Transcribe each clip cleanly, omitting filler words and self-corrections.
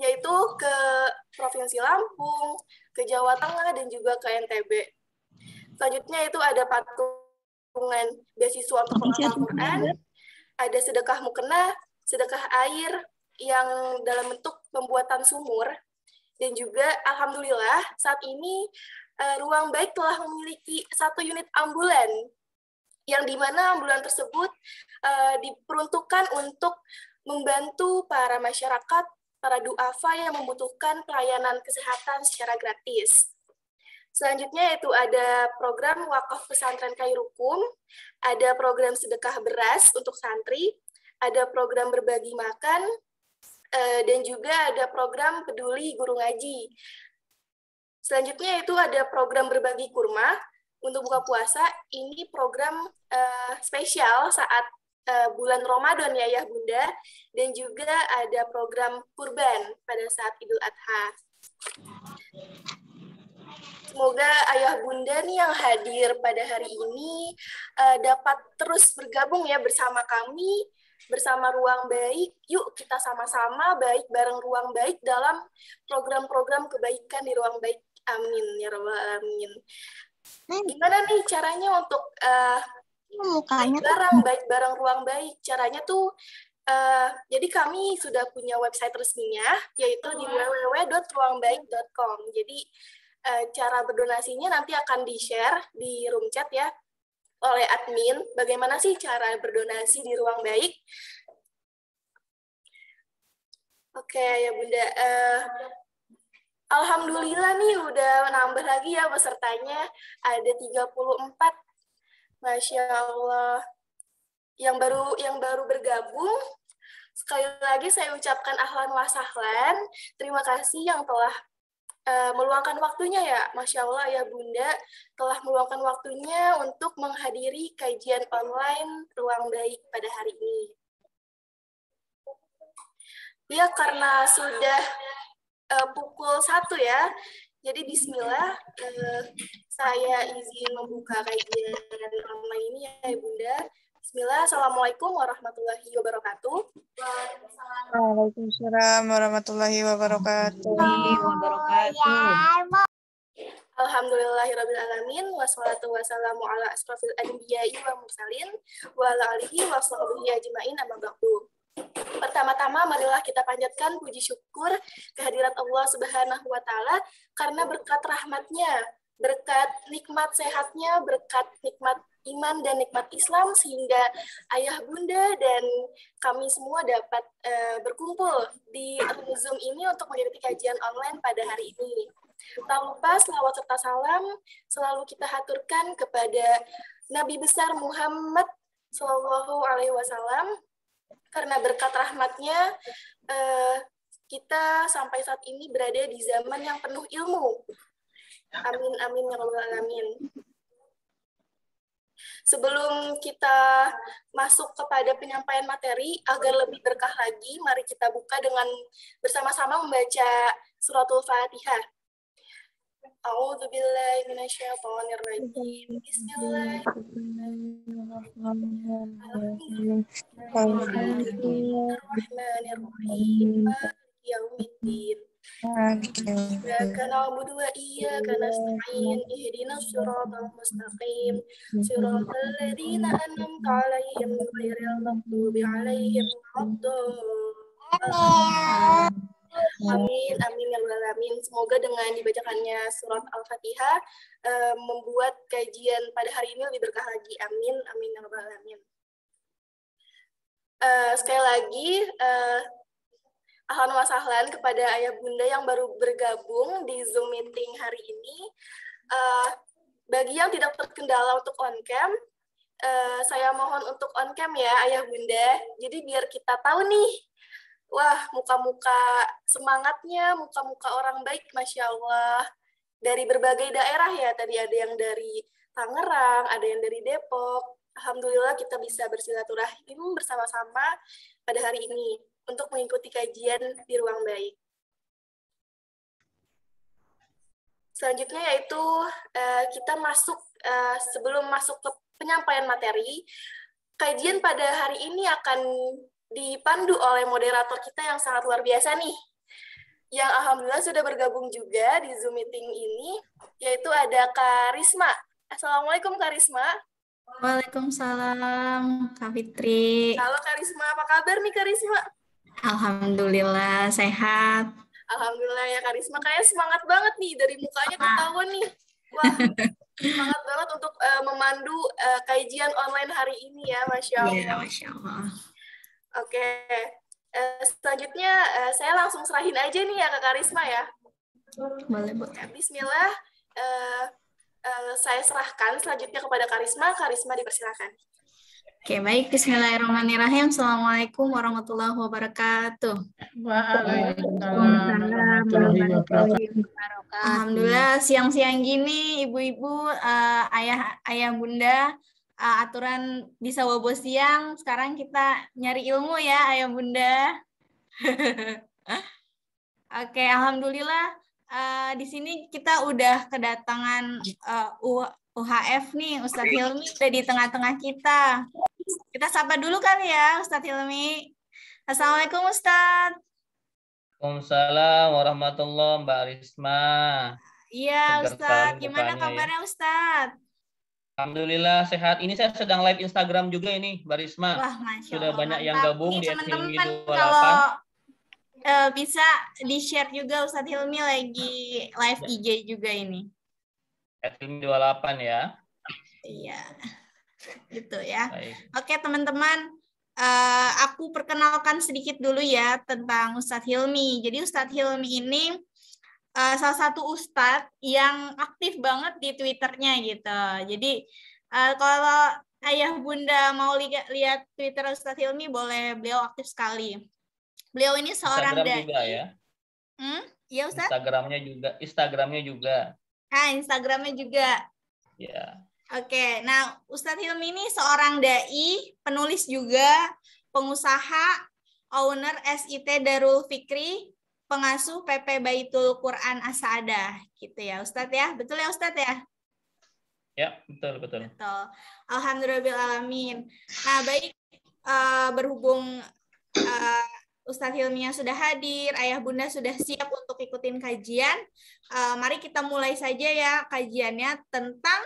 yaitu ke Provinsi Lampung, ke Jawa Tengah, dan juga ke NTB. Selanjutnya itu ada patungan beasiswa untuk penghafal Quran, ada sedekah mukena, sedekah air yang dalam bentuk pembuatan sumur, dan juga alhamdulillah saat ini Ruang Baik telah memiliki 1 unit ambulan, yang dimana ambulan tersebut diperuntukkan untuk membantu para masyarakat, para duafa yang membutuhkan pelayanan kesehatan secara gratis. Selanjutnya itu ada program wakaf pesantren Khairukum, ada program sedekah beras untuk santri, ada program berbagi makan, dan juga ada program peduli guru ngaji. Selanjutnya itu ada program berbagi kurma untuk buka puasa. Ini program spesial saat bulan Ramadan ya Ayah Bunda, dan juga ada program kurban pada saat Idul Adha. Semoga Ayah Bunda nih yang hadir pada hari ini dapat terus bergabung ya bersama kami, bersama Ruang Baik. Yuk kita sama-sama baik bareng Ruang Baik dalam program-program kebaikan di Ruang Baik. Amin ya Rabbal Alamin. Gimana nih caranya untuk baik bareng Ruang Baik? Caranya tuh jadi kami sudah punya website resminya, yaitu di www.ruangbaik.com. Jadi cara berdonasinya nanti akan di-share di room chat ya oleh admin. Bagaimana sih cara berdonasi di Ruang Baik? Oke ya Bunda. Alhamdulillah nih udah nambah lagi ya pesertanya. Ada 34. Masya Allah. Yang baru bergabung, sekali lagi saya ucapkan ahlan wa sahlan. Terima kasih yang telah meluangkan waktunya ya, Masya Allah ya Bunda, telah meluangkan waktunya untuk menghadiri kajian online Ruang Baik pada hari ini. Ya, karena sudah pukul 1 ya, jadi bismillah, saya izin membuka kajian online ini ya Bunda. Bismillah, Assalamualaikum warahmatullahi wabarakatuh. Waalaikumsalam warahmatullahi wabarakatuh. Alhamdulillahirrabbilalamin, wassalatu wassalamu ala asrafil anbiya'i wa mursalin, wa ala alihi wa sahbihi ajma'in amma ba'du. Pertama-tama marilah kita panjatkan puji syukur kehadirat Allah Subhanahu wa Ta'ala karena berkat rahmatnya, berkat nikmat sehatnya, berkat nikmat iman dan nikmat Islam, sehingga Ayah Bunda dan kami semua dapat berkumpul di Zoom ini untuk mengikuti kajian online pada hari ini. Tak lupa selawat serta salam selalu kita haturkan kepada Nabi besar Muhammad Sallallahu Alaihi Wasallam, karena berkat rahmatnya kita sampai saat ini berada di zaman yang penuh ilmu. Amin amin ya rabbal alamin. Sebelum kita masuk kepada penyampaian materi agar lebih berkah lagi, mari kita buka dengan bersama-sama membaca suratul Fatihah. A'udzu billahi minasyaitonir rajim. Bismillahirrahmanirrahim. Yaumiddin. Iyyaka na'budu wa iyyaka nasta'in. Ihdinas siratal mustaqim. Siratal ladzina an'amta 'alaihim ghairil maghdubi 'alaihim waladdallin. Amin, amin ya rabbal alamin. Semoga dengan dibacakannya surat Al-Fatihah membuat kajian pada hari ini lebih berkah lagi. Amin, amin ya rabbal alamin. Sekali lagi, ahlan wa sahlan kepada Ayah Bunda yang baru bergabung di Zoom meeting hari ini. Bagi yang tidak terkendala untuk on-cam, saya mohon untuk on-cam ya Ayah Bunda. Jadi biar kita tahu nih, wah, muka-muka semangatnya, muka-muka orang baik, Masya Allah. Dari berbagai daerah ya, tadi ada yang dari Tangerang, ada yang dari Depok. Alhamdulillah kita bisa bersilaturahim bersama-sama pada hari ini untuk mengikuti kajian di Ruang Baik. Selanjutnya yaitu kita sebelum masuk ke penyampaian materi, kajian pada hari ini akan dipandu oleh moderator kita yang sangat luar biasa nih, yang alhamdulillah sudah bergabung juga di Zoom meeting ini, yaitu ada Kak Risma. Assalamualaikum Kak Risma. Waalaikumsalam, Kak Fitri. Halo Kak Risma, apa kabar nih Kak Risma? Alhamdulillah sehat. Alhamdulillah ya Kak Risma, kayaknya semangat banget nih, dari mukanya ketahuan nih. Wah, semangat banget untuk memandu kajian online hari ini ya, Masya Allah. Iya, Masya Allah. Oke, selanjutnya saya langsung serahin aja nih ya ke Kak Risma ya. Boleh. Ya, Bismillah, saya serahkan selanjutnya kepada Kak Risma. Kak Risma dipersilakan. Oke, baik. Bismillahirrahmanirrahim. Assalamualaikum warahmatullahi wabarakatuh. Waalaikumsalam warahmatullahi wabarakatuh. Alhamdulillah siang-siang gini ibu-ibu, ayah bunda, aturan bisa bobo siang. Sekarang kita nyari ilmu ya ayah bunda. Oke, alhamdulillah di sini kita udah kedatangan UHF nih, Ustadz Hilmi udah di tengah-tengah kita. Kita sapa dulu kali ya Ustadz Hilmi. Assalamualaikum Ustadz. Waalaikumsalam warahmatullahi Mbak Risma. Iya Ustadz, gimana kabarnya ya? Ustadz? Alhamdulillah sehat. Ini saya sedang live Instagram juga ini Mbak Risma. Wah, Masya sudah Allah, banyak mantap. yang gabung Nih, di teman-teman 28. Kalau bisa di-share juga Ustadz Hilmi lagi live IG juga ini. Hilmi 28 ya. Iya, gitu ya. Baik. Oke teman-teman, aku perkenalkan sedikit dulu ya tentang Ustadz Hilmi. Jadi Ustadz Hilmi ini salah satu ustadz yang aktif banget di Twitternya gitu. Jadi kalau ayah bunda mau lihat Twitter Ustadz Hilmi, boleh, beliau aktif sekali. Beliau ini seorang Instagram juga ya. Iya Ustadz? Instagramnya juga. Instagramnya juga. Ya. Oke, nah Ustadz Hilmi ini seorang dai, penulis juga, pengusaha, owner SIT Darul Fikri, pengasuh PP Baitul Quran As-Saadah, gitu ya Ustadz ya. Betul ya Ustadz ya? Ya, betul. Betul. Alhamdulillahirrahmanirrahim. Nah, baik, berhubung Ustadz Hilmi yang sudah hadir, ayah bunda sudah siap untuk ikutin kajian, mari kita mulai saja ya kajiannya tentang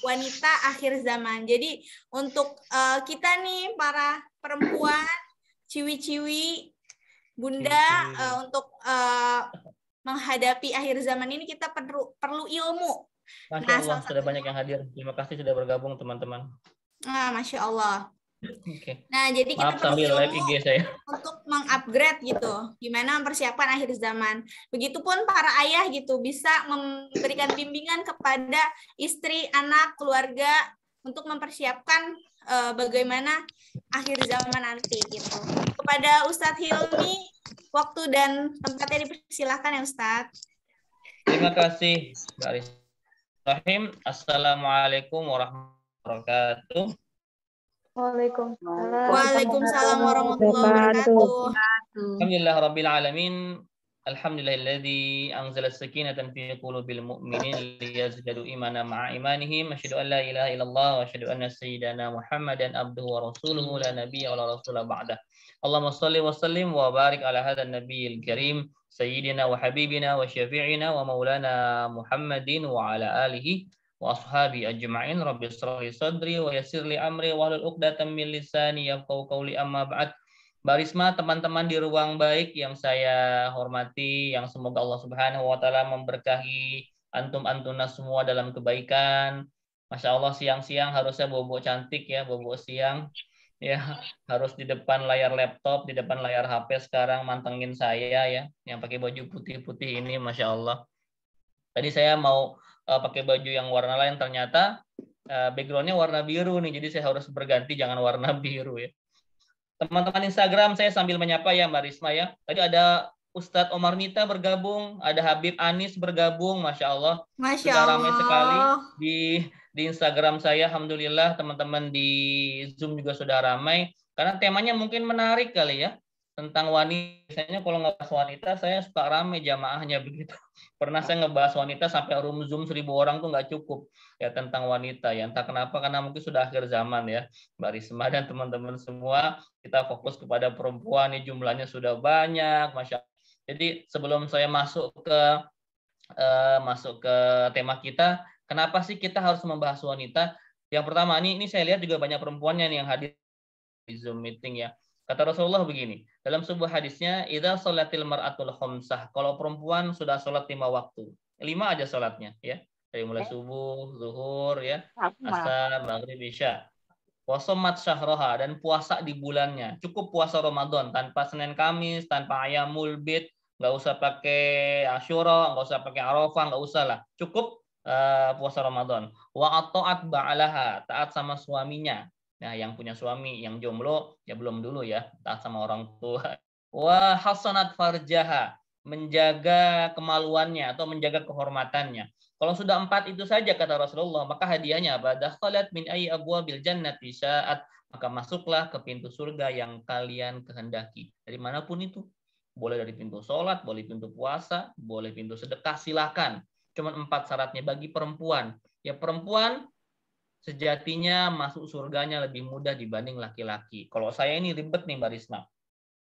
wanita akhir zaman. Jadi untuk kita nih para perempuan, ciwi-ciwi, bunda, untuk menghadapi akhir zaman ini kita perlu ilmu. Masya Allah, sudah banyak yang hadir. Terima kasih sudah bergabung teman-teman. Masya Allah. Okay. Nah, jadi kita perlu ilmu IG saya untuk mengupgrade gitu, gimana mempersiapkan akhir zaman. Begitupun para ayah gitu, bisa memberikan bimbingan kepada istri, anak, keluarga untuk mempersiapkan bagaimana akhir zaman nanti gitu. Kepada Ustadz Hilmi, waktu dan tempatnya dipersilakan ya Ustadz. Terima kasih Mbak Risma. Assalamualaikum warahmatullahi wabarakatuh. Waalaikumsalam warahmatullahi wabarakatuh. Alhamdulillah rabbil alamin. Alhamdulillahilladzi anzala as-sakinata fi qulubil mu'minin liyazdadu imanan ma'a imanihim. Asyhadu an la ilaha illallah wa asyhadu anna sayyidana Muhammadan abduhu wa rasuluhu la nabiyya wa la rasula ba'da. Allahumma shalli wa sallim wa barik ala hadzal nabiyil karim sayyidina wa habibina wa syafi'ina wa maulana Muhammadin wa ala alihi wa ashabi ajma'in. Rabbi shrah li sadri wa yassir li amri wahlul 'uqdatam min lisani yafqahu qawli. Amma ba'd. Mbak Risma, teman-teman di ruang baik yang saya hormati, yang semoga Allah Subhanahu wa taala memberkahi antum-antuna semua dalam kebaikan. Masya Allah, siang-siang harusnya bobo cantik ya, bobo siang ya, harus di depan layar laptop, di depan layar HP. Sekarang mantengin saya ya, yang pakai baju putih-putih ini, Masya Allah. Tadi saya mau pakai baju yang warna lain, ternyata backgroundnya warna biru nih, jadi saya harus berganti, jangan warna biru ya. Teman-teman Instagram saya sambil menyapa ya Mbak Risma ya. Tadi ada Ustadz Omar Nita bergabung, ada Habib Anis bergabung, Masya Allah. Masya Allah. Ramai sekali di Instagram saya, alhamdulillah. Teman-teman di Zoom juga sudah ramai, karena temanya mungkin menarik kali ya. tentang wanita. Biasanya kalau ngebahas wanita saya suka rame jamaahnya begitu. Pernah saya ngebahas wanita sampai room Zoom 1000 orang tuh nggak cukup ya tentang wanita ya. Entah kenapa, karena mungkin sudah akhir zaman ya. Mbak Risma dan teman-teman semua, kita fokus kepada perempuan, nih jumlahnya sudah banyak, Masya Allah. Jadi sebelum saya masuk ke tema kita, kenapa sih kita harus membahas wanita? Yang pertama, ini saya lihat juga banyak perempuannya nih yang hadir di Zoom meeting ya. Kata Rasulullah begini, dalam sebuah hadisnya, idza sholatil mar'atul khamsah, kalau perempuan sudah sholat 5 waktu, 5 aja sholatnya ya, dari mulai subuh, zuhur ya, asar, maghrib, isya. Wasomat syahroha, dan puasa di bulannya, cukup puasa Ramadan tanpa Senin Kamis, tanpa ayamul bid, nggak usah pakai Asyura, nggak usah pakai Arafah, nggak usah lah, cukup puasa Ramadan. Wa atoat ba'alaha, taat sama suaminya. Nah, yang punya suami, yang jomblo, ya belum dulu ya, taat sama orang tua. Wa hasanat farjaha, menjaga kemaluannya atau menjaga kehormatannya. Kalau sudah 4 itu saja kata Rasulullah, maka hadiahnya apa? Dakhalat min ayyi abwabil jannati sya'at, maka masuklah ke pintu surga yang kalian kehendaki. Dari manapun itu. Boleh dari pintu sholat, boleh pintu puasa, boleh pintu sedekah, silakan. Cuma 4 syaratnya bagi perempuan. Ya perempuan sejatinya masuk surganya lebih mudah dibanding laki-laki. Kalau saya ini ribet nih Mbak Risma.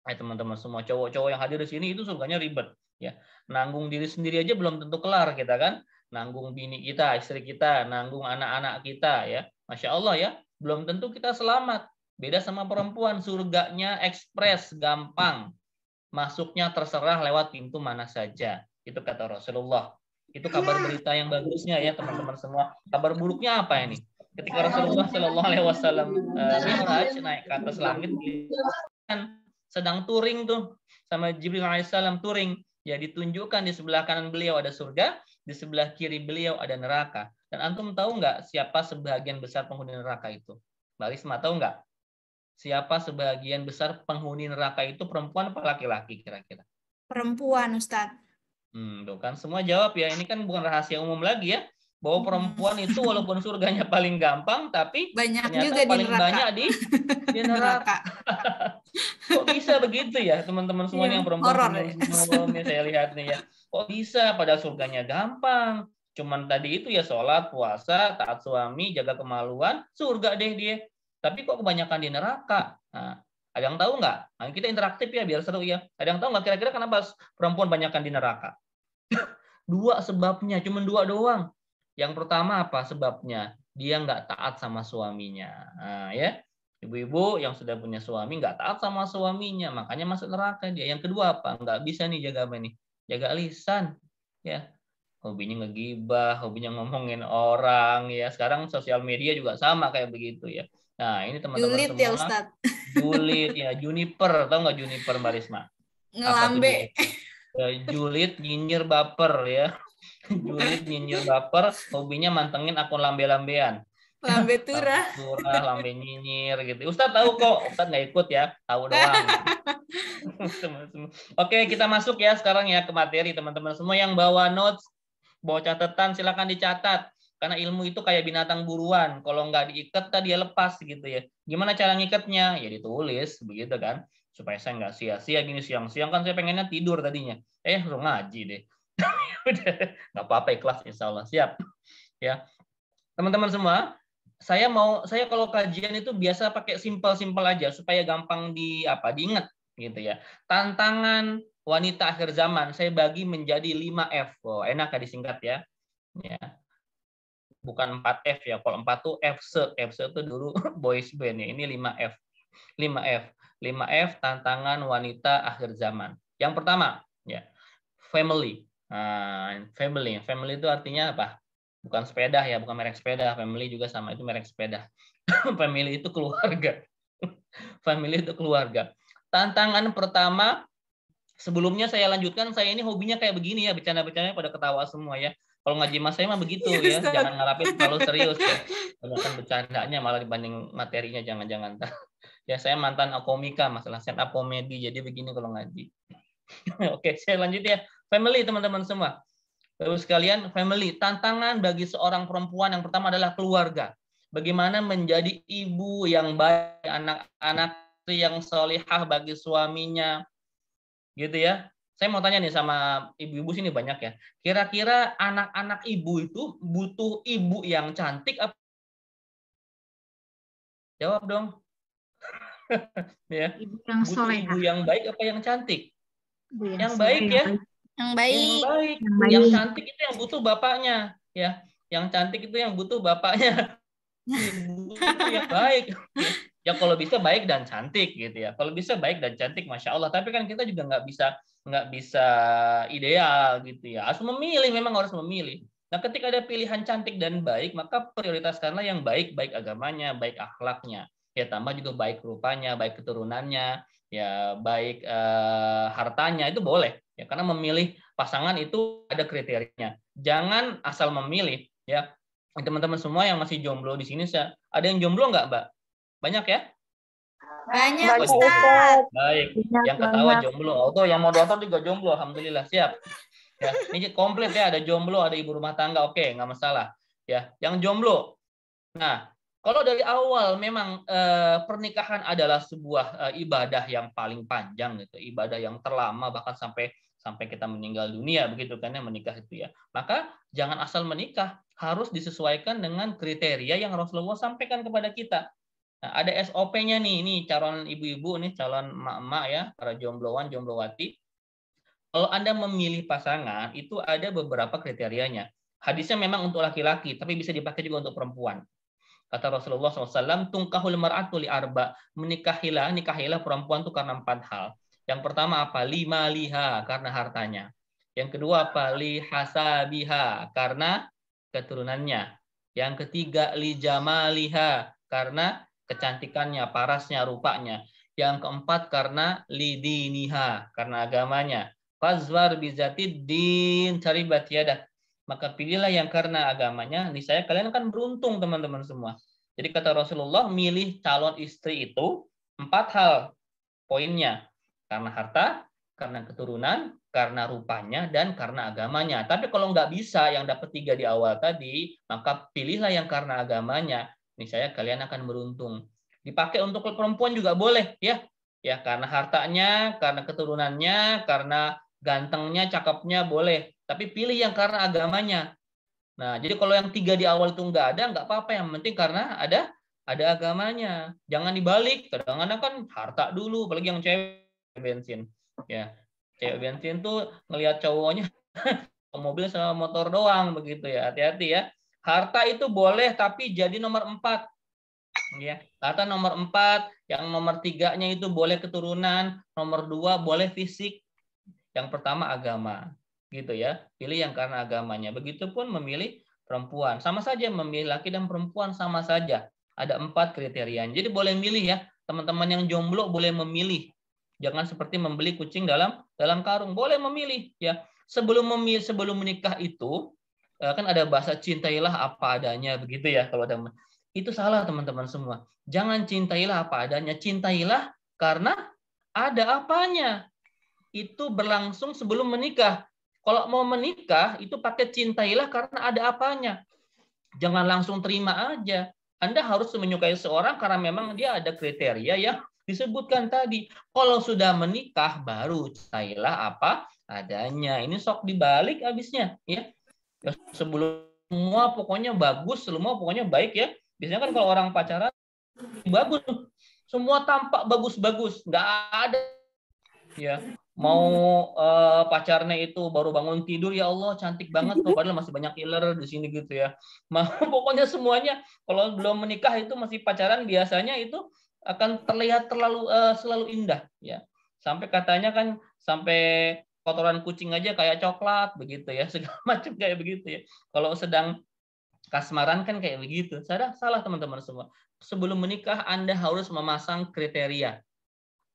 Teman-teman semua cowok-cowok yang hadir di sini itu surganya ribet. Ya, nanggung diri sendiri aja belum tentu kelar kita kan. Nanggung bini kita, istri kita, nanggung anak-anak kita ya. Masya Allah ya, belum tentu kita selamat. Beda sama perempuan, surganya ekspres, gampang. Masuknya terserah lewat pintu mana saja. Itu kata Rasulullah. Itu kabar berita yang bagusnya ya teman-teman semua. Kabar buruknya apa ini? Ketika Rasulullah Shallallahu Alaihi Wasallam Mi'raj naik ke atas langit, sedang touring tuh sama Jibril Alaihissalam touring. Ya ditunjukkan di sebelah kanan beliau ada surga, di sebelah kiri beliau ada neraka. Dan antum tahu nggak siapa sebagian besar penghuni neraka itu? Mbak Risma tahu nggak? Siapa sebagian besar penghuni neraka itu, perempuan apa laki-laki kira-kira? Perempuan, Ustadz. Tuh kan semua jawab ya. Ini kan bukan rahasia umum lagi ya. Bahwa perempuan itu walaupun surganya paling gampang, tapi banyak ternyata juga paling di neraka. banyak di neraka. Kok bisa begitu ya teman-teman semua yang perempuan ya saya lihat nih ya. Kok bisa padahal surganya gampang. Cuman tadi itu ya sholat, puasa, taat suami, jaga kemaluan, surga deh dia. Tapi kok kebanyakan di neraka? Nah, ada yang tahu nggak? Nah, kita interaktif ya biar seru ya. Ada yang tahu nggak kira-kira kenapa perempuan banyakan di neraka? 2 sebabnya, cuma 2 doang. Yang pertama apa sebabnya? Dia nggak taat sama suaminya. Nah, ya, ibu-ibu yang sudah punya suami nggak taat sama suaminya, makanya masuk neraka dia. Yang kedua apa? Nggak bisa nih jaga apa nih? Jaga lisan, ya. Hobinya ngegibah, hobinya ngomongin orang, ya. Sekarang sosial media juga sama kayak begitu ya. Nah, ini teman-teman semua. Ya, Ustadz. Julid ya, juniper, tahu nggak juniper Mbak Risma? Ngelambe. Julid, nyinyir, baper ya. Julid, nyinyir, baper, hobinya mantengin akun lambe-lambean. Lambe turah. Lambe nyinyir gitu. Ustadz tahu kok, Ustadz nggak ikut ya, tahu doang. Oke, kita masuk ya sekarang ya ke materi teman-teman semua yang bawa notes, bawa catatan silakan dicatat. Karena ilmu itu kayak binatang buruan, kalau nggak diikat tadi dia lepas gitu ya. Gimana cara ngikatnya? Ya ditulis begitu kan, supaya saya nggak sia-sia gini siang-siang kan saya pengennya tidur tadinya. Suruh ngaji deh. Nggak apa-apa, ikhlas insya Allah. Siap ya teman-teman semua. Saya kalau kajian itu biasa pakai simpel aja supaya gampang diingat gitu ya. Tantangan wanita akhir zaman saya bagi menjadi 5F. Oh, enak ya disingkat ya. Ya. Bukan 4F ya. Kalau 4 tuh FC itu dulu boys band ya. Ini 5F. 5F tantangan wanita akhir zaman. Yang pertama ya, family. Nah, family itu artinya apa? Bukan sepeda ya, bukan merek sepeda. Family juga sama, itu merek sepeda. Family itu keluarga. Family itu keluarga. Tantangan pertama, sebelumnya saya lanjutkan, saya ini hobinya kayak begini ya, bercanda-bercandanya pada ketawa semua ya. Kalau ngaji mas saya mah begitu ya, jangan ngarapin terlalu serius ya. Banyakan bercandanya malah dibanding materinya, jangan-jangan. Ya saya mantan komika, masalah stand up komedi, jadi begini kalau ngaji. Oke, saya lanjut ya. Family teman-teman semua. Bapak sekalian, family. Tantangan bagi seorang perempuan yang pertama adalah keluarga. Bagaimana menjadi ibu yang baik anak-anak istri yang solihah bagi suaminya, gitu ya. Saya mau tanya nih sama ibu-ibu sini banyak ya. Kira-kira anak-anak ibu itu butuh ibu yang cantik apa? Jawab dong. Ya. Ibu yang Butuh solehah. ibu yang baik apa yang cantik? Ibu Yang solehah, baik ya. Yang baik. Yang baik. Yang baik. Yang cantik itu yang butuh bapaknya, ya. Yang cantik itu yang butuh bapaknya. Ibu itu yang baik. Ya kalau bisa baik dan cantik gitu ya. Kalau bisa baik dan cantik, masya Allah. Tapi kan kita juga nggak bisa ideal gitu ya. Harus memilih, memang harus memilih. Nah, ketika ada pilihan cantik dan baik, maka prioritaskanlah yang baik, baik agamanya, baik akhlaknya. Ya tambah juga baik rupanya, baik keturunannya, ya baik hartanya, itu boleh. Ya karena memilih pasangan itu ada kriterianya. Jangan asal memilih ya. Teman-teman semua yang masih jomblo di sini, ada yang jomblo nggak, Mbak? Banyak ya? Banyak, Banyak, Ustaz. Baik. Yang ketawa jomblo. Atau yang moderator juga jomblo. Alhamdulillah. Siap. Ya, ini komplit ya. Ada jomblo, ada ibu rumah tangga. Oke, nggak masalah. Ya, yang jomblo. Nah, kalau dari awal memang pernikahan adalah sebuah ibadah yang paling panjang gitu, ibadah yang terlama bahkan sampai kita meninggal dunia begitu kan ya, menikah itu ya. Maka jangan asal menikah, harus disesuaikan dengan kriteria yang Rasulullah sampaikan kepada kita. Nah, ada SOP-nya nih, ini calon ibu-ibu nih, calon emak-emak ya, para jombloan, jomblowati. Kalau Anda memilih pasangan, itu ada beberapa kriterianya. Hadisnya memang untuk laki-laki, tapi bisa dipakai juga untuk perempuan. Kata Rasulullah SAW, tungkahul mar'atu li arba. Nikahilah perempuan itu karena 4 hal. Yang pertama apa? Lima liha, karena hartanya. Yang kedua apa? Li hasabiha, karena keturunannya. Yang ketiga, li jamaliha, karena kecantikannya, parasnya, rupanya. Yang keempat, karena li diniha, karena agamanya. Fazwar bizatid din, cari batiyadah. Maka pilihlah yang karena agamanya. Niscaya kalian akan beruntung, teman-teman semua. Jadi kata Rasulullah, milih calon istri itu 4 hal poinnya. Karena harta, karena keturunan, karena rupanya, dan karena agamanya. Tapi kalau nggak bisa yang dapat 3 di awal tadi, maka pilihlah yang karena agamanya. Niscaya kalian akan beruntung. Dipakai untuk perempuan juga boleh, ya. Ya, karena hartanya, karena keturunannya, karena gantengnya, cakepnya boleh. Tapi pilih yang karena agamanya. Nah, jadi kalau yang 3 di awal itu nggak ada, nggak apa-apa. Yang penting karena ada agamanya. Jangan dibalik. Kadang-kadang kan harta dulu, apalagi yang cewek bensin. Ya, cewek bensin tuh ngelihat cowoknya mobil sama motor doang begitu ya. Hati-hati ya. Harta itu boleh, tapi jadi nomor 4. Ya, harta nomor 4. Yang nomor 3-nya itu boleh keturunan. Nomor 2 boleh fisik. Yang pertama agama, gitu ya. Pilih yang karena agamanya. Begitupun memilih perempuan, sama saja memilih laki dan perempuan sama saja. Ada 4 kriterianya. Jadi boleh milih ya, teman-teman yang jomblo boleh memilih. Jangan seperti membeli kucing dalam karung. Boleh memilih ya. Sebelum menikah itu kan ada bahasa cintailah apa adanya begitu ya. Kalau ada itu salah teman-teman semua. Jangan cintailah apa adanya. Cintailah karena ada apanya. Itu berlangsung sebelum menikah. Kalau mau menikah, itu pakai cintailah karena ada apanya. Jangan langsung terima aja. Anda harus menyukai seorang karena memang dia ada kriteria yang disebutkan tadi. Kalau sudah menikah, baru cintailah apa adanya. Ini sok dibalik habisnya. Ya. Sebelum semua pokoknya bagus, semua pokoknya baik ya. Biasanya kan kalau orang pacaran, bagus. Semua tampak bagus-bagus. Nggak ada. Ya. Mau pacarnya itu baru bangun tidur, ya Allah cantik banget tuh, padahal masih banyak killer di sini gitu ya. Pokoknya semuanya kalau belum menikah itu masih pacaran biasanya itu akan terlihat selalu indah ya. Sampai katanya kan sampai kotoran kucing aja kayak coklat begitu ya, segala macam kayak begitu ya. Kalau sedang kasmaran kan kayak begitu. Salah teman-teman semua. Sebelum menikah Anda harus memasang kriteria.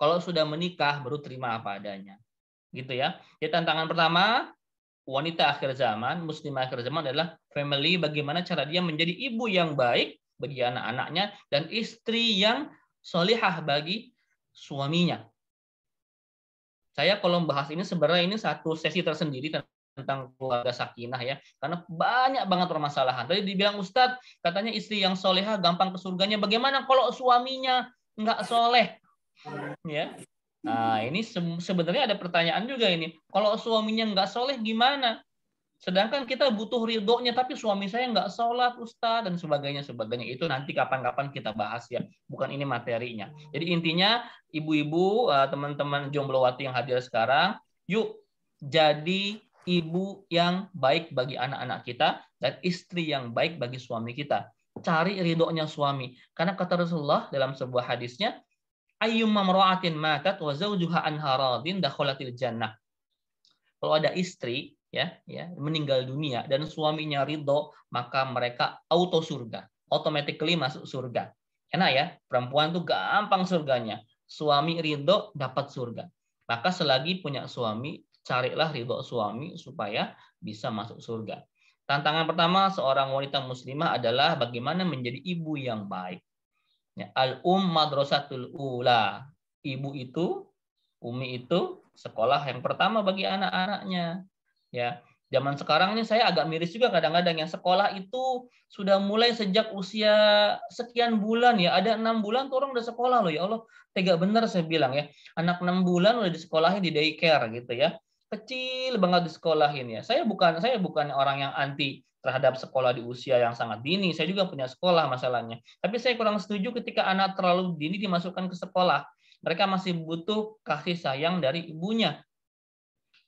Kalau sudah menikah baru terima apa adanya. Gitu ya. Jadi tantangan pertama, wanita akhir zaman, muslimah akhir zaman adalah family, bagaimana cara dia menjadi ibu yang baik bagi anak-anaknya dan istri yang solihah bagi suaminya. Saya kalau membahas ini sebenarnya ini satu sesi tersendiri tentang keluarga sakinah ya, karena banyak banget permasalahan. Tadi dibilang Ustadz, katanya istri yang solihah gampang ke surganya. Bagaimana kalau suaminya nggak soleh? Ya. Nah, ini sebenarnya ada pertanyaan juga ini. Kalau suaminya nggak soleh gimana? Sedangkan kita butuh ridhonya, tapi suami saya nggak sholat, Ustaz, dan sebagainya. Itu nanti kapan-kapan kita bahas ya. Bukan ini materinya. Jadi intinya, ibu-ibu, teman-teman jomblowati yang hadir sekarang, yuk jadi ibu yang baik bagi anak-anak kita, dan istri yang baik bagi suami kita. Cari ridhonya suami. Karena kata Rasulullah dalam sebuah hadisnya, ayyumma mar'atin matat wa zawjuha anha radin dakhalatil jannah. Kalau ada istri ya meninggal dunia dan suaminya ridho, maka mereka auto surga, automatically masuk surga. Enak ya, perempuan tuh gampang surganya. Suami ridho dapat surga. Maka selagi punya suami, carilah ridho suami supaya bisa masuk surga. Tantangan pertama seorang wanita muslimah adalah bagaimana menjadi ibu yang baik. Ya, madrasatul ula. Ibu itu, umi itu sekolah yang pertama bagi anak-anaknya. Ya, zaman sekarang ini saya agak miris juga kadang-kadang yang sekolah itu sudah mulai sejak usia sekian bulan ya. Ada 6 bulan tuh orang udah sekolah loh, ya Allah. Tega bener saya bilang ya. Anak 6 bulan udah disekolahin di daycare gitu ya. Kecil banget disekolahin ya. Saya bukan orang yang anti terhadap sekolah di usia yang sangat dini. Saya juga punya sekolah masalahnya. Tapi saya kurang setuju ketika anak terlalu dini dimasukkan ke sekolah. Mereka masih butuh kasih sayang dari ibunya.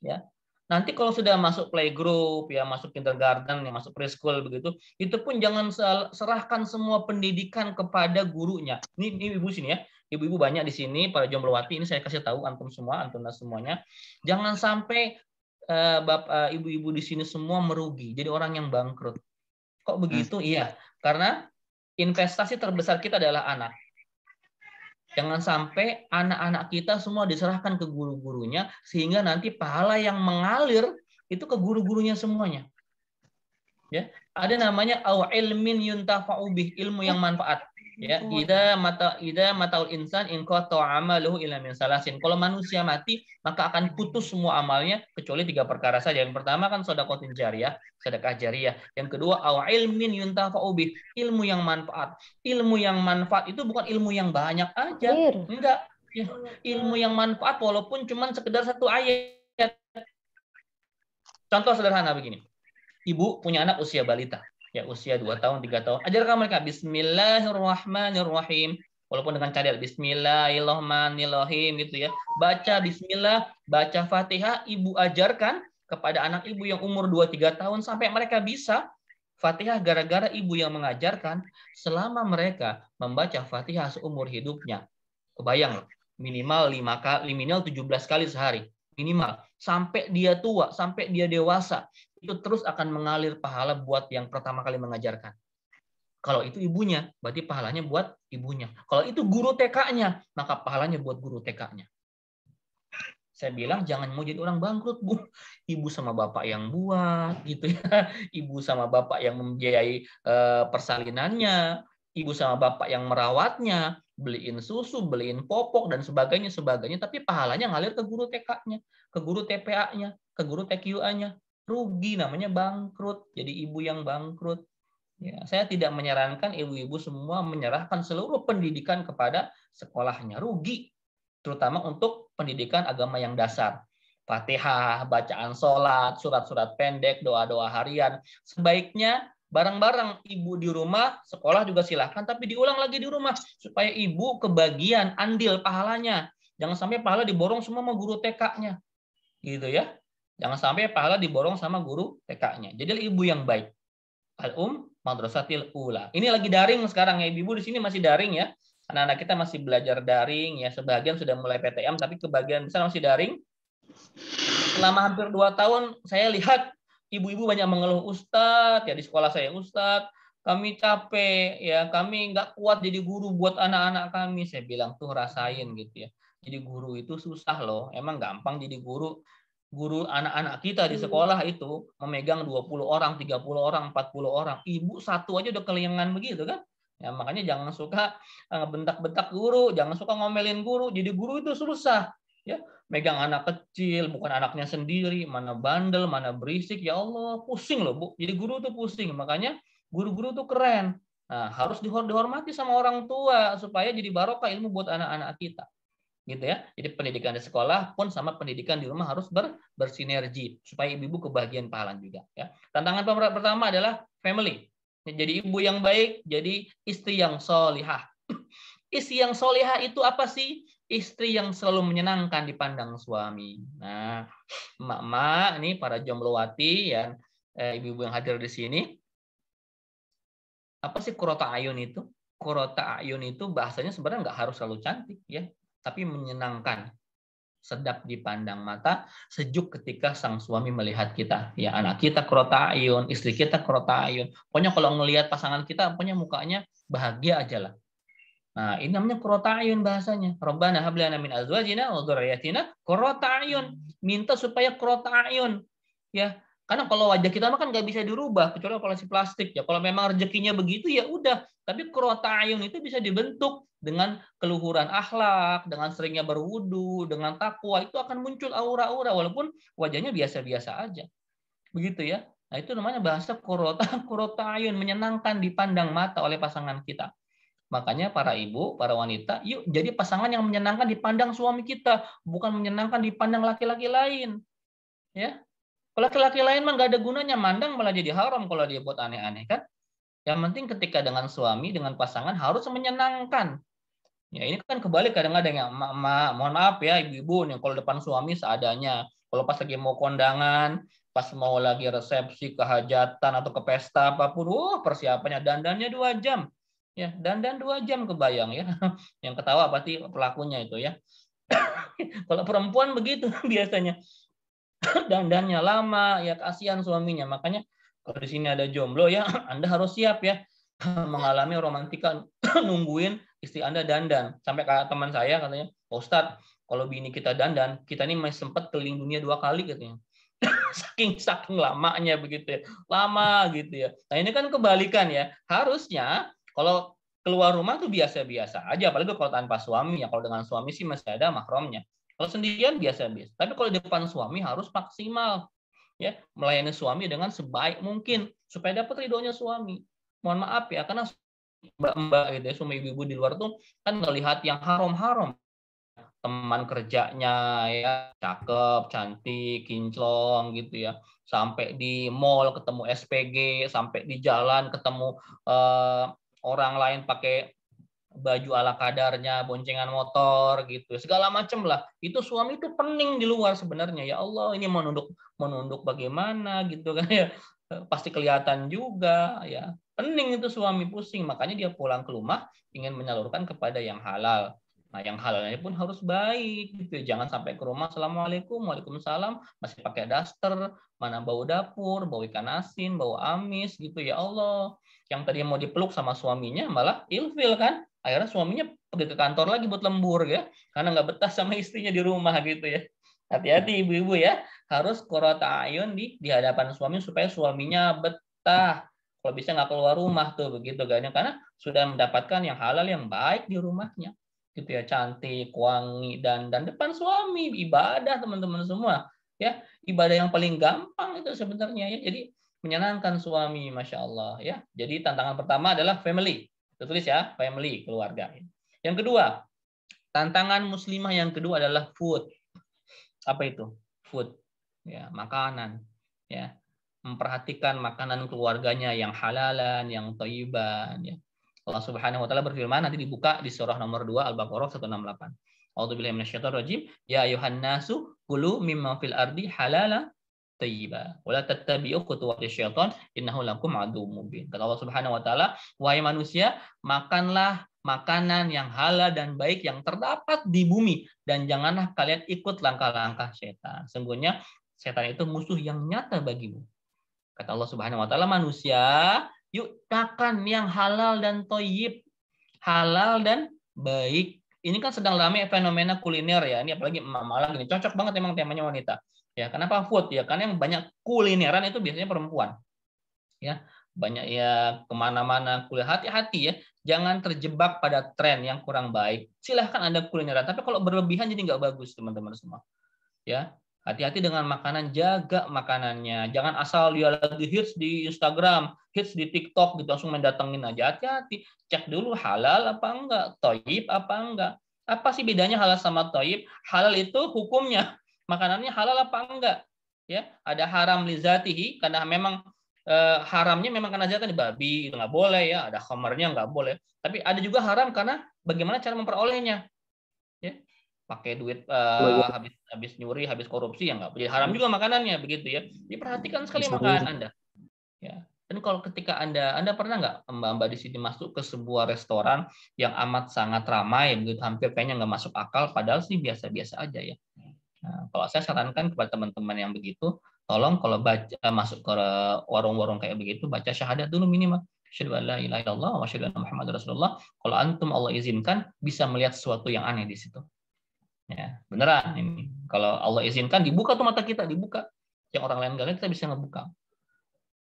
Ya. Nanti kalau sudah masuk playgroup, ya masuk kindergarten, ya masuk preschool begitu, itu pun jangan serahkan semua pendidikan kepada gurunya. Ini ibu sini ya. Ibu-ibu banyak di sini, para jomblowati, ini saya kasih tahu antum semua, antum semuanya. Jangan sampai bapak ibu-ibu di sini semua merugi, jadi orang yang bangkrut. Kok begitu? Iya, karena investasi terbesar kita adalah anak. Jangan sampai anak-anak kita semua diserahkan ke guru-gurunya sehingga nanti pahala yang mengalir itu ke guru-gurunya semuanya. Ya, ada namanya au ilmin yuntafa'u bih, ilmu yang manfaat. Ya, ida mataul insan in qata amaluhu illa min salasin. Kalau manusia mati, maka akan putus semua amalnya kecuali 3 perkara saja. Yang pertama kan sedekah jariyah, sedekah jariyah. Yang kedua au ilmin yuntafa'u bih, ilmu yang manfaat. Ilmu yang manfaat itu bukan ilmu yang banyak aja. Enggak. Ya, ilmu yang manfaat walaupun cuma sekedar 1 ayat. Contoh sederhana begini. Ibu punya anak usia balita. Ya, usia 2 tahun, 3 tahun. Ajarkan mereka Bismillahirrahmanirrahim. Walaupun dengan cadel Bismillahirrahmanirrahim gitu ya. Baca Bismillah, baca Fatihah, ibu ajarkan kepada anak ibu yang umur 2-3 tahun sampai mereka bisa Fatihah gara-gara ibu yang mengajarkan selama mereka membaca Fatihah seumur hidupnya. Kebayang minimal 17 kali sehari. Minimal. Sampai dia tua, sampai dia dewasa. Itu terus akan mengalir pahala buat yang pertama kali mengajarkan. Kalau itu ibunya, berarti pahalanya buat ibunya. Kalau itu guru TK-nya, maka pahalanya buat guru TK-nya. Saya bilang jangan mau jadi orang bangkrut, Bu. Ibu sama bapak yang buat, gitu ya. Ibu sama bapak yang membiayai persalinannya, ibu sama bapak yang merawatnya, beliin susu, beliin popok dan sebagainya. Tapi pahalanya ngalir ke guru TK-nya, ke guru TPA-nya, ke guru TQA-nya. Rugi, namanya bangkrut. Jadi ibu yang bangkrut. Ya, saya tidak menyarankan ibu-ibu semua menyerahkan seluruh pendidikan kepada sekolahnya. Rugi. Terutama untuk pendidikan agama yang dasar. Fatihah, bacaan sholat, surat-surat pendek, doa-doa harian. Sebaiknya bareng-bareng ibu di rumah, sekolah juga silahkan, tapi diulang lagi di rumah. Supaya ibu kebagian, andil pahalanya. Jangan sampai pahala diborong semua sama guru TK-nya. Gitu ya. Jangan sampai pahala diborong sama guru TK-nya. Jadi ibu yang baik. Madrasatil ula. Ini lagi daring sekarang ya. Ibu di sini masih daring ya. Anak-anak kita masih belajar daring ya. Sebagian sudah mulai PTM tapi kebagian besar masih daring. Selama hampir 2 tahun saya lihat ibu-ibu banyak mengeluh, Ustadz, ya di sekolah saya, Ustadz, kami capek ya, kami nggak kuat jadi guru buat anak-anak kami. Saya bilang tuh rasain gitu ya. Jadi guru itu susah loh. Emang gampang jadi guru anak-anak kita di sekolah itu memegang 20 orang, 30 orang, 40 orang. Ibu satu aja udah kelingan begitu kan? Ya, makanya jangan suka bentak-bentak guru, jangan suka ngomelin guru. Jadi guru itu susah. Ya, megang anak kecil, bukan anaknya sendiri, mana bandel, mana berisik. Ya Allah, pusing loh, Bu. Jadi guru itu pusing. Makanya guru-guru itu keren. Nah, harus dihormati sama orang tua supaya jadi barokah ilmu buat anak-anak kita. gitu ya. Jadi pendidikan di sekolah pun sama pendidikan di rumah harus bersinergi supaya ibu-ibu kebahagiaan pahala juga ya. Tantangan pertama adalah family. Jadi ibu yang baik, jadi istri yang solihah. Istri yang solihah itu apa sih? Istri yang selalu menyenangkan dipandang suami. Nah, emak-emak ini para jomblowati ya, ibu-ibu yang hadir di sini. Apa sih qurrata ayun itu? Qurrata ayun itu bahasanya sebenarnya nggak harus selalu cantik ya, tapi menyenangkan, sedap dipandang mata, sejuk ketika sang suami melihat kita. Ya, anak kita qurrata ayun, istri kita qurrata ayun. Pokoknya kalau ngelihat pasangan kita, pokoknya mukanya bahagia aja lah. Nah, ini namanya qurrata ayun bahasanya. Rabbana hab lana min azwajina wa dzurriyyatina qurrata ayun. Minta supaya qurrata ayun. Ya, karena kalau wajah kita mah kan nggak bisa dirubah kecuali kalau si plastik ya. Kalau memang rezekinya begitu ya udah. Tapi qurrata ayun itu bisa dibentuk dengan keluhuran akhlak, dengan seringnya berwudu, dengan takwa, itu akan muncul aura-aura walaupun wajahnya biasa-biasa aja. Begitu ya. Nah, itu namanya bahasa qurrata ayun, menyenangkan dipandang mata oleh pasangan kita. Makanya para ibu, para wanita, yuk jadi pasangan yang menyenangkan dipandang suami kita, bukan menyenangkan dipandang laki-laki lain. Ya. Kalau laki-laki lain mah nggak ada gunanya, mandang malah jadi haram kalau dia buat aneh-aneh kan. Yang penting ketika dengan suami, dengan pasangan harus menyenangkan. Ya ini kan kebalik kadang-kadang yang emak-emak, mohon maaf ya ibu-ibu nih kalau depan suami seadanya. Kalau pas lagi mau kondangan, pas mau lagi resepsi, kehajatan atau ke pesta apapun, persiapannya dandannya 2 jam. Ya, dandan 2 jam kebayang ya. Yang ketawa pasti pelakunya itu ya. Kalau perempuan begitu biasanya. Dandannya lama, ya kasihan suaminya. Makanya kalau di sini ada jomblo ya, Anda harus siap ya mengalami romantika nungguin istri Anda dandan. Sampai kayak teman saya katanya, Ustadz, kalau bini kita dandan, kita ini masih sempat keliling dunia 2 kali katanya. saking lamanya begitu ya. Lama gitu ya. Nah, ini kan kebalikan ya. Harusnya kalau keluar rumah tuh biasa-biasa aja, apalagi kalau tanpa suami ya. Kalau dengan suami sih masih ada mahramnya. Kalau sendirian biasa-biasa. Tapi kalau di depan suami harus maksimal. Ya, melayani suami dengan sebaik mungkin supaya dapat ridhonya suami. Mohon maaf ya, karena mbak-mbak gitu ya, semua ibu-ibu di luar tuh kan melihat yang haram-haram. Teman kerjanya ya cakep, cantik, kinclong gitu ya. Sampai di mall ketemu SPG, sampai di jalan ketemu orang lain pakai baju ala kadarnya, boncengan motor gitu. Segala macam lah. Itu suami itu pening di luar sebenarnya. Ya Allah, ini menunduk bagaimana gitu kan ya. Pasti kelihatan juga ya. Pening itu suami, pusing, makanya dia pulang ke rumah ingin menyalurkan kepada yang halal. Nah, yang halalnya pun harus baik gitu. Jangan sampai ke rumah assalamualaikum, waalaikumsalam, masih pakai daster, mana bau dapur, bau ikan asin, bau amis gitu. Ya Allah, yang tadi mau dipeluk sama suaminya malah ilfil kan. Akhirnya suaminya pergi ke kantor lagi buat lembur ya, karena nggak betah sama istrinya di rumah gitu ya. Hati-hati ibu-ibu ya, harus qurrata ayun di hadapan suami supaya suaminya betah. Kalau bisa nggak keluar rumah tuh begitu kan, karena sudah mendapatkan yang halal yang baik di rumahnya. Gitu ya, cantik, wangi, dan depan suami, ibadah teman-teman semua ya, ibadah yang paling gampang itu sebenarnya ya. Jadi menyenangkan suami, masya Allah ya. Jadi tantangan pertama adalah family, tulis ya, family, keluarga. Yang kedua, tantangan muslimah yang kedua adalah food. Apa itu? Food ya, makanan ya, memperhatikan makanan keluarganya yang halalan, yang thayyiban ya. Allah Subhanahu wa taala berfirman, nanti dibuka di surah nomor 2 Al-Baqarah 168. A'udzubillahi minasyaitonir rajim. Ya ayuhan nasu kulu mimma fil ardi halala thayyiba wa la tattabi'u khutuwatis syaitan innahu lakum aduwwum mubin. Kata Allah Subhanahu wa taala, wahai manusia, makanlah makanan yang halal dan baik yang terdapat di bumi dan janganlah kalian ikut langkah-langkah setan. Sungguhnya setan itu musuh yang nyata bagimu. Kata Allah Subhanahu wa taala, manusia yuk makan yang halal dan thayyib, halal dan baik. Ini kan sedang ramai fenomena kuliner ya. Ini apalagi malah gini, cocok banget emang temanya wanita. Ya, kenapa food ya? Karena yang banyak kulineran itu biasanya perempuan. Ya, banyak ya kemana-mana kuliah. Hati-hati ya, jangan terjebak pada tren yang kurang baik. Silahkan Anda kulineran, tapi kalau berlebihan jadi nggak bagus teman-teman semua. Ya. Hati-hati dengan makanan, jaga makanannya. Jangan asal dia lagi hits di Instagram, hits di TikTok gitu langsung mendatengin aja. Hati-hati, cek dulu halal apa enggak, thayyib apa enggak. Apa sih bedanya halal sama thayyib? Halal itu hukumnya, makanannya halal apa enggak? Ya, ada haram li zatihi karena memang haramnya memang karena zatnya babi itu nggak boleh ya, ada khamarnya nggak boleh. Tapi ada juga haram karena bagaimana cara memperolehnya. Ya, pakai duit habis nyuri, habis korupsi ya nggak boleh. Haram juga makanannya begitu ya. Diperhatikan sekali makanan Anda. Ya. Dan kalau ketika Anda pernah nggak Mbak di sini masuk ke sebuah restoran yang amat sangat ramai, begitu hampir kayaknya nggak masuk akal, padahal sih biasa-biasa aja ya. Nah, kalau saya sarankan kepada teman-teman yang begitu, tolong kalau masuk ke warung-warung kayak begitu, baca syahadat dulu minimal. Asyhadu an la ilaha illallah wa asyhadu anna Muhammadar Rasulullah. Kalau antum Allah izinkan, bisa melihat sesuatu yang aneh di situ. Ya, beneran ini. Kalau Allah izinkan, dibuka tuh mata kita, dibuka. Yang orang lain nggak lihat, kita bisa ngebuka.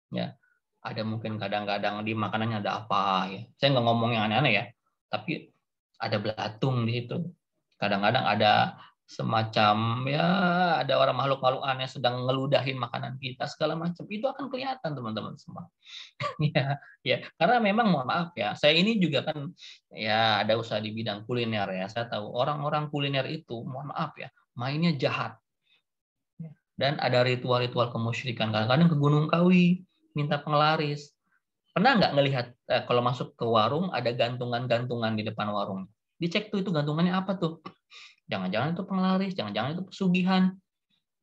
Ya, ada mungkin kadang-kadang di makanannya ada apa ya. Saya nggak ngomong yang aneh-aneh ya, tapi ada belatung di situ. Kadang-kadang ada semacam ya ada orang makhluk-makhluk aneh sedang ngeludahin makanan kita segala macam. Itu akan kelihatan teman-teman semua. ya, karena memang mohon maaf ya, saya ini juga kan ya ada usaha di bidang kuliner ya. Saya tahu orang-orang kuliner itu mohon maaf ya, mainnya jahat. Dan ada ritual-ritual kemusyrikan. Kadang-kadang ke Gunung Kawi minta penglaris. Pernah nggak ngelihat kalau masuk ke warung ada gantungan-gantungan di depan warung? Dicek tuh itu gantungannya apa tuh? Jangan-jangan itu penglaris, jangan-jangan itu pesugihan.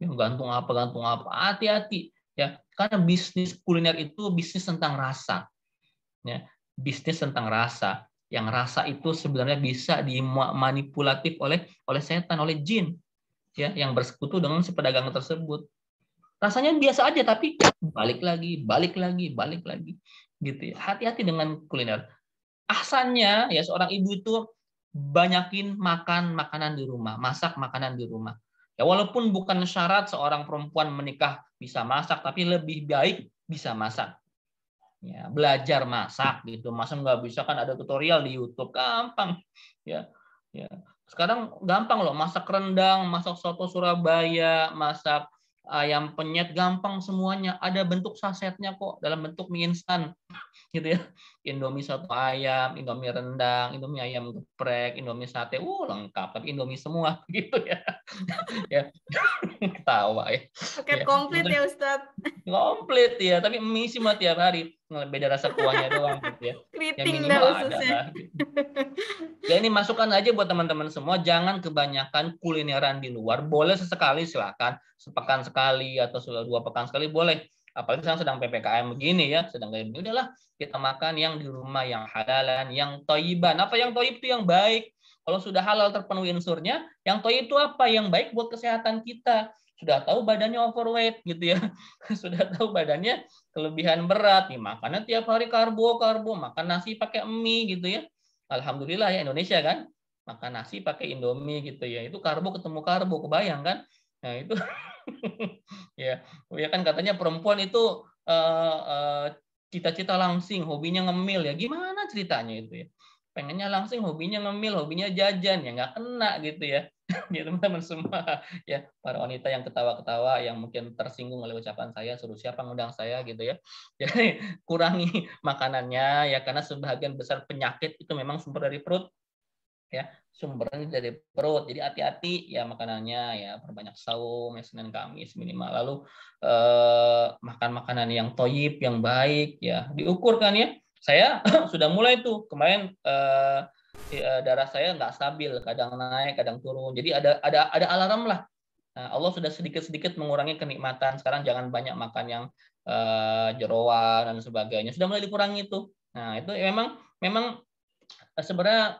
Gantung apa? Hati-hati ya, karena bisnis kuliner itu bisnis tentang rasa. Ya, bisnis tentang rasa. Yang rasa itu sebenarnya bisa dimanipulatif oleh setan, oleh jin. Ya, yang bersekutu dengan si pedagang tersebut. Rasanya biasa aja tapi balik lagi gitu ya. Hati-hati dengan kuliner. Ahsannya ya seorang ibu itu banyakin makan makanan di rumah, masak makanan di rumah. Ya walaupun bukan syarat seorang perempuan menikah bisa masak, tapi lebih baik bisa masak. Ya, belajar masak gitu. Masa nggak bisa, kan ada tutorial di YouTube, gampang. Ya. Sekarang gampang loh, masak rendang, masak soto Surabaya, masak ayam penyet, gampang semuanya. Ada bentuk sasetnya kok dalam bentuk mie instan. Gitu ya. Indomie soto ayam, Indomie rendang, Indomie ayam geprek, Indomie sate, lengkap. Tapi Indomie semua gitu ya. Ya. Ketawa ya. Paket komplit ya Ustadz. Komplit ya, tapi mie sih mah tiap hari. Beda rasa kuahnya doang gitu ya. Keriting dah ususnya. Ya ini masukan aja buat teman-teman semua, jangan kebanyakan kulineran di luar. Boleh sesekali silakan, sepekan sekali atau 2 pekan sekali boleh. Apalagi sekarang sedang PPKM begini ya, sedang kayak begini, udahlah kita makan yang di rumah, yang halalan, yang thayyiban. Apa yang thayyib itu yang baik. Kalau sudah halal terpenuhi unsurnya, yang thayyib itu apa? Yang baik buat kesehatan kita. Sudah tahu badannya overweight gitu ya. Sudah tahu badannya kelebihan berat, nih makannya tiap hari karbo, makan nasi pakai mie gitu ya. Alhamdulillah ya Indonesia kan, makan nasi pakai Indomie gitu ya, itu karbo ketemu karbo, kebayang kan? Nah itu ya kan katanya perempuan itu cita-cita langsing, hobinya ngemil ya, gimana ceritanya itu ya? Pengennya langsing, hobinya ngemil, hobinya jajan ya, nggak kena gitu ya. Ya teman-teman semua ya, para wanita yang ketawa-ketawa yang mungkin tersinggung oleh ucapan saya, suruh siapa ngundang saya gitu ya. Jadi kurangi makanannya ya, karena sebagian besar penyakit itu memang sumber dari perut ya, sumbernya dari perut. Jadi hati-hati ya makanannya ya, perbanyak saum ya, Senin Kamis minimal. Lalu makan makanan yang thayyib, yang baik ya, diukur kan ya. Saya sudah mulai tuh kemarin darah saya nggak stabil, kadang naik, kadang turun. Jadi ada alarm lah. Nah, Allah sudah sedikit-sedikit mengurangi kenikmatan. Sekarang jangan banyak makan yang jeroan dan sebagainya. Sudah mulai dikurangi itu. Nah, itu memang sebenarnya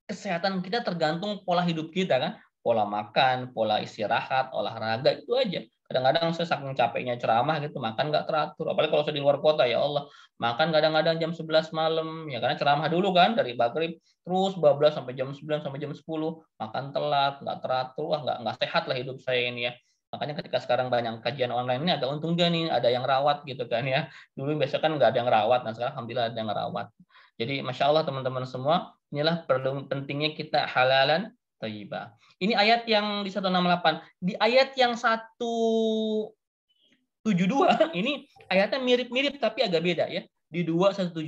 kesehatan kita tergantung pola hidup kita kan. Pola makan, pola istirahat, olahraga, itu aja. Kadang-kadang saya saking capeknya ceramah gitu, makan nggak teratur. Apalagi kalau saya di luar kota, ya Allah. Makan kadang-kadang jam 11 malam, ya karena ceramah dulu kan, dari maghrib, terus bablas sampai jam 9, sampai jam 10. Makan telat, nggak teratur, wah nggak sehat lah hidup saya ini ya. Makanya ketika sekarang banyak kajian online ini agak untung juga nih, ada yang rawat gitu kan ya. Dulu biasa kan nggak ada yang rawat, nah sekarang alhamdulillah ada yang rawat. Jadi Masya Allah teman-teman semua, inilah perlu pentingnya kita halalan thayyibah. Ini ayat yang di 168. Di ayat yang 172 ini ayatnya mirip-mirip tapi agak beda ya. Di 2172.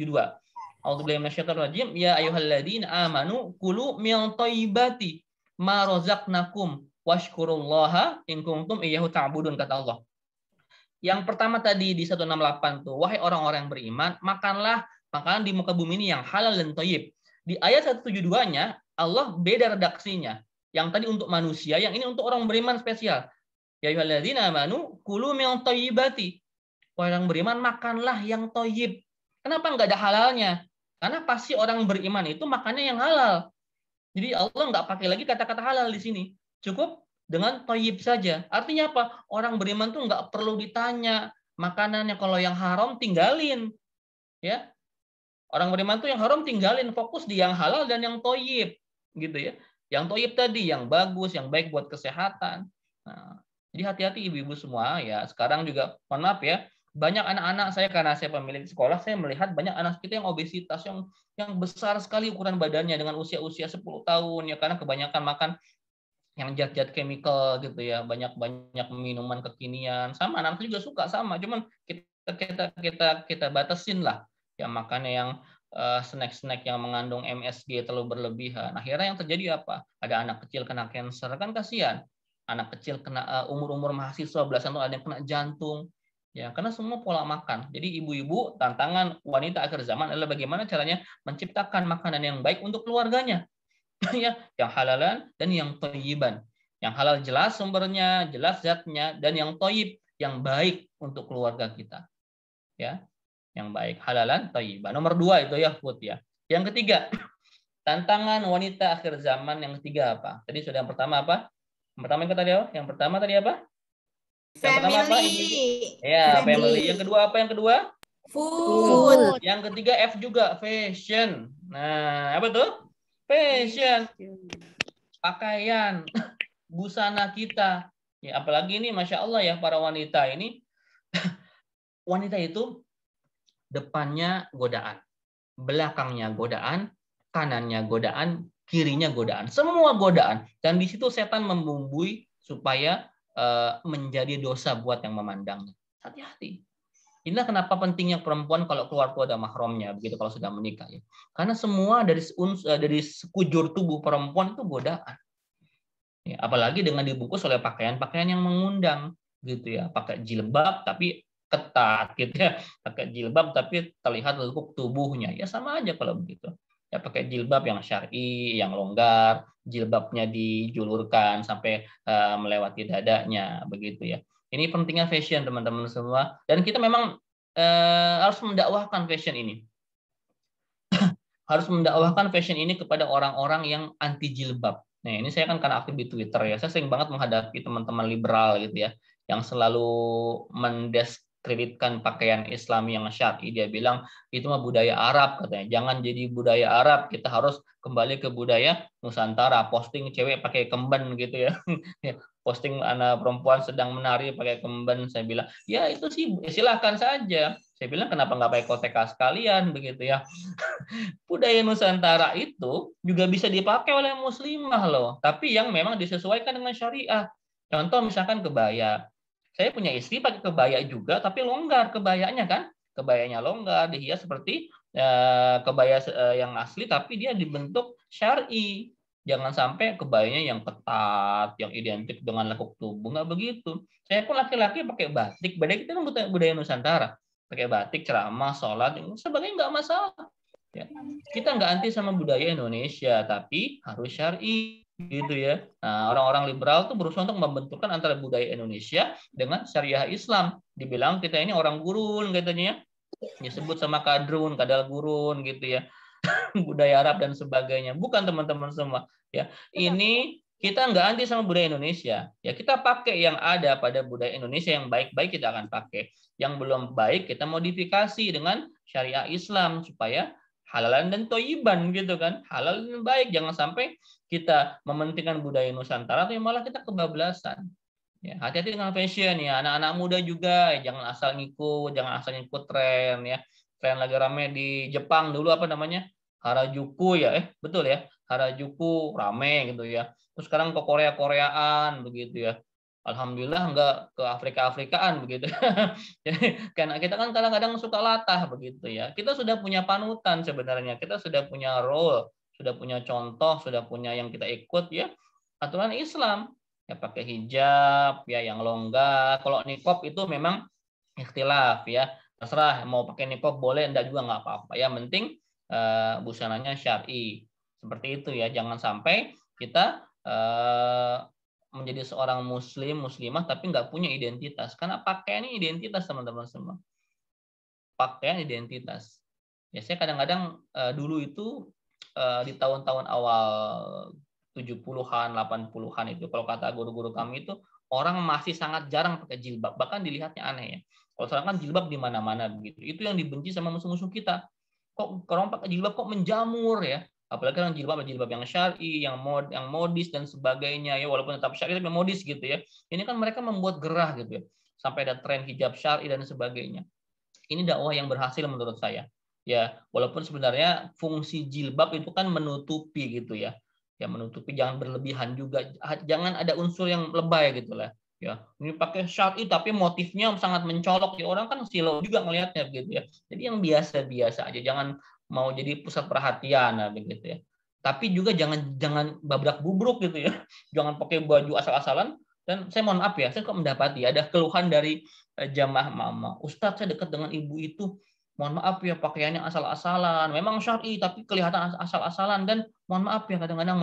A'udzubillahi minasyaitonir rajim. Ya ayyuhalladzina amanu kulu min thayyibati ma razaqnakum washkurullaha in kuntum iyyahu ta'budun, kata Allah. Yang pertama tadi di 168 tuh, wahai orang-orang yang beriman, makanlah makanan di muka bumi ini yang halal dan thayyib. Di ayat 172-nya Allah beda redaksinya. Yang tadi untuk manusia, yang ini untuk orang beriman spesial. Ya ayyuhalladzina amanu kulu min thayyibati. Orang beriman makanlah yang thayyib. Kenapa nggak ada halalnya? Karena pasti orang beriman itu makannya yang halal. Jadi Allah nggak pakai lagi kata-kata halal di sini. Cukup dengan thayyib saja. Artinya apa? Orang beriman tuh nggak perlu ditanya makanannya, kalau yang haram tinggalin. Ya. Orang beriman tuh yang haram tinggalin, fokus di yang halal dan yang thayyib, gitu ya. Yang thayyib tadi yang bagus, yang baik buat kesehatan. Nah, jadi hati-hati ibu-ibu semua ya. Sekarang juga mohon maaf ya, banyak anak-anak saya, karena saya pemilik sekolah, saya melihat banyak anak kita yang obesitas, yang besar sekali ukuran badannya dengan usia-usia 10 tahun ya, karena kebanyakan makan yang zat-zat chemical gitu ya, banyak minuman kekinian. Sama anak juga suka sama, cuman kita batasin lah ya, makannya yang snack-snack yang mengandung MSG terlalu berlebihan. Akhirnya yang terjadi apa? Ada anak kecil kena cancer, kan kasihan. Anak kecil kena umur-umur mahasiswa belasan tahun, ada yang kena jantung. Ya, karena semua pola makan. Jadi ibu-ibu, tantangan wanita akhir zaman adalah bagaimana caranya menciptakan makanan yang baik untuk keluarganya. Ya, yang halalan dan yang thayyiban. Yang halal jelas sumbernya, jelas zatnya, dan yang thayyib yang baik untuk keluarga kita. Ya, yang baik, halalan, thayyiban. Nomor 2 itu ya food ya. Yang ketiga, tantangan wanita akhir zaman yang ketiga apa? Tadi sudah yang pertama apa? Yang pertama tadi apa? Yang pertama apa? Ya, family. Yang kedua apa? Yang kedua? Food. Yang ketiga F juga, fashion. Nah, apa tuh? Fashion. Pakaian, busana kita. Ya, apalagi ini Masya Allah ya, para wanita ini. Wanita itu depannya godaan, belakangnya godaan, kanannya godaan, kirinya godaan. Semua godaan. Dan di situ setan membumbui supaya menjadi dosa buat yang memandangnya. Hati-hati. Inilah kenapa pentingnya perempuan kalau keluar ada mahramnya, begitu kalau sudah menikah ya. Karena semua dari sekujur tubuh perempuan itu godaan. Ya, apalagi dengan dibungkus oleh pakaian-pakaian yang mengundang gitu ya, pakai jilbab tapi ketat gitu ya, pakai jilbab tapi terlihat lekuk tubuhnya. Ya sama aja kalau begitu. Ya pakai jilbab yang syar'i, yang longgar, jilbabnya dijulurkan sampai melewati dadanya begitu ya. Ini pentingnya fashion teman-teman semua, dan kita memang harus mendakwahkan fashion ini. Harus mendakwahkan fashion ini kepada orang-orang yang anti jilbab. Nah, ini saya kan karena aktif di Twitter ya, saya sering banget menghadapi teman-teman liberal gitu ya, yang selalu mendiskreditkan pakaian Islam yang syar'i. Dia bilang itu mah budaya Arab katanya. Jangan jadi budaya Arab, kita harus kembali ke budaya Nusantara. Posting cewek pakai kemben gitu ya. Posting anak perempuan sedang menari pakai kemben, saya bilang ya itu sih silahkan saja. Saya bilang kenapa nggak pakai koteka sekalian begitu ya. Budaya Nusantara itu juga bisa dipakai oleh muslimah loh, tapi yang memang disesuaikan dengan syariah. Contoh misalkan kebaya. Saya punya istri pakai kebaya juga, tapi longgar kebayanya kan. Kebayanya longgar, dihias seperti kebaya yang asli, tapi dia dibentuk syar'i. Jangan sampai kebayanya yang ketat, yang identik dengan lekuk tubuh, nggak begitu. Saya pun laki-laki pakai batik, batik itu kan budaya Nusantara. Pakai batik, ceramah, sholat, sebagainya nggak masalah. Ya. Kita nggak anti sama budaya Indonesia, tapi harus syar'i gitu ya. Nah, orang-orang liberal tuh berusaha untuk membenturkan antara budaya Indonesia dengan syariah Islam. Dibilang kita ini orang gurun katanya, disebut sama kadrun, kadal gurun gitu ya. Budaya Arab dan sebagainya. Bukan teman-teman semua. Ya, ini kita nggak anti sama budaya Indonesia. Ya, kita pakai yang ada pada budaya Indonesia yang baik-baik kita akan pakai. Yang belum baik kita modifikasi dengan syariah Islam supaya halalan dan thayyiban gitu kan. Halal dan baik. Jangan sampai kita mementingkan budaya Nusantara tapi malah kita kebablasan. Ya, hati-hati dengan fashion ya. Anak-anak muda juga jangan asal ngikut tren ya. Tren lagi rame di Jepang dulu apa namanya? Harajuku ya. Betul ya. Harajuku rame gitu ya. Terus sekarang ke Korea-Koreaan begitu ya. Alhamdulillah nggak ke Afrika-Afrikaan begitu. Jadi, karena kita kan kadang-kadang suka latah begitu ya. Kita sudah punya panutan sebenarnya, kita sudah punya role, sudah punya contoh, sudah punya yang kita ikut ya. Aturan Islam ya pakai hijab ya yang longgar. Kalau niqab itu memang ikhtilaf ya. Terserah mau pakai niqab boleh, enggak juga nggak apa-apa. Yang penting busananya syar'i. Seperti itu ya. Jangan sampai kita menjadi seorang muslimah tapi nggak punya identitas. Karena pakaian ini identitas teman-teman semua. Pakaian identitas. Ya saya kadang-kadang dulu itu di tahun-tahun awal 70-an, 80-an itu kalau kata guru-guru kami itu orang masih sangat jarang pakai jilbab. Bahkan dilihatnya aneh ya. Kalau sekarang kan jilbab di mana-mana begitu. Itu yang dibenci sama musuh-musuh kita. Kok orang pakai jilbab kok menjamur ya? Apalagi kan jilbab yang syar'i, yang modis dan sebagainya ya, walaupun tetap syar'i tapi modis gitu ya. Ini kan mereka membuat gerah gitu ya. Sampai ada tren hijab syar'i dan sebagainya. Ini dakwah yang berhasil menurut saya. Ya, walaupun sebenarnya fungsi jilbab itu kan menutupi gitu ya. Ya menutupi, jangan berlebihan juga. Jangan ada unsur yang lebay gitu lah. Ya, ini pakai syar'i tapi motifnya sangat mencolok ya, orang kan silau juga ngelihatnya begitu ya. Jadi yang biasa-biasa aja, jangan mau jadi pusat perhatian nah, begitu ya. Tapi juga jangan babrak bubruk gitu ya. Jangan pakai baju asal-asalan. Dan saya mohon maaf ya, saya kok mendapati ada keluhan dari jamaah mama. Ustadz, saya dekat dengan ibu itu, mohon maaf ya pakaiannya asal-asalan. Memang syar'i tapi kelihatan asal-asalan, dan mohon maaf ya kadang-kadang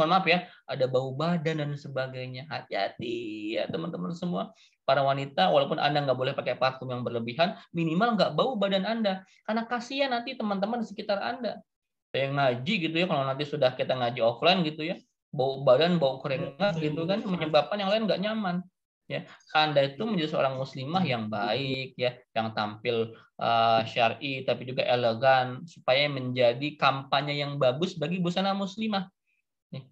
ada bau badan dan sebagainya. Hati-hati ya teman-teman semua. Para wanita, walaupun Anda nggak boleh pakai parfum yang berlebihan, minimal nggak bau badan Anda. Karena kasihan nanti teman-teman di sekitar Anda. Saya ngaji gitu ya, kalau nanti sudah kita ngaji offline gitu ya, bau badan, bau keringat gitu kan, menyebabkan yang lain nggak nyaman. Ya, Anda itu menjadi seorang muslimah yang baik ya, yang tampil syar'i tapi juga elegan, supaya menjadi kampanye yang bagus bagi busana muslimah.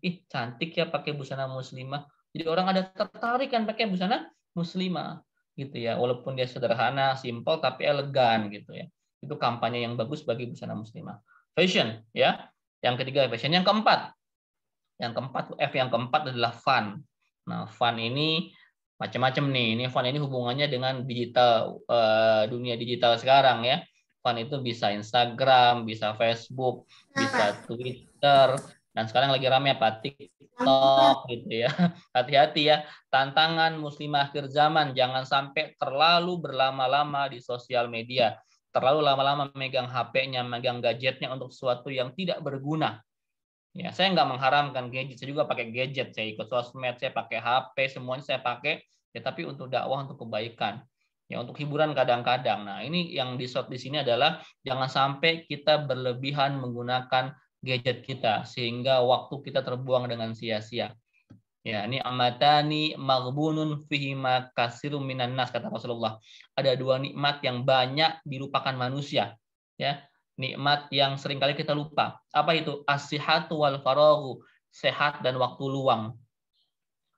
Ih, cantik ya pakai busana muslimah. Jadi orang ada tertarik kan pakai busana muslimah gitu ya, walaupun dia sederhana, simpel tapi elegan gitu ya. Itu kampanye yang bagus bagi busana muslimah. Fashion ya. Yang ketiga fashion. Yang keempat F yang keempat adalah fun. Nah, fun ini macam-macam nih. Ini fun ini hubungannya dengan digital, dunia digital sekarang ya. Fun itu bisa Instagram, bisa Facebook, bisa Twitter, dan sekarang lagi ramai apa? TikTok gitu ya. Hati-hati ya. Tantangan muslimah akhir zaman, jangan sampai terlalu berlama-lama di sosial media. Terlalu lama-lama megang HP-nya, megang gadgetnya untuk sesuatu yang tidak berguna. Ya, saya nggak mengharamkan gadget, saya juga pakai gadget, saya ikut sosmed, saya pakai HP, semuanya saya pakai, ya tapi untuk dakwah, untuk kebaikan, ya untuk hiburan kadang-kadang. Nah, ini yang di sini adalah jangan sampai kita berlebihan menggunakan gadget kita sehingga waktu kita terbuang dengan sia-sia. Ya, ini amatani maghbunun fihima katsirun minan nas, kata Rasulullah. Ada dua nikmat yang banyak dilupakan manusia. Ya, nikmat yang seringkali kita lupa. Apa itu? As-sihhatu wal faraghu, sehat dan waktu luang.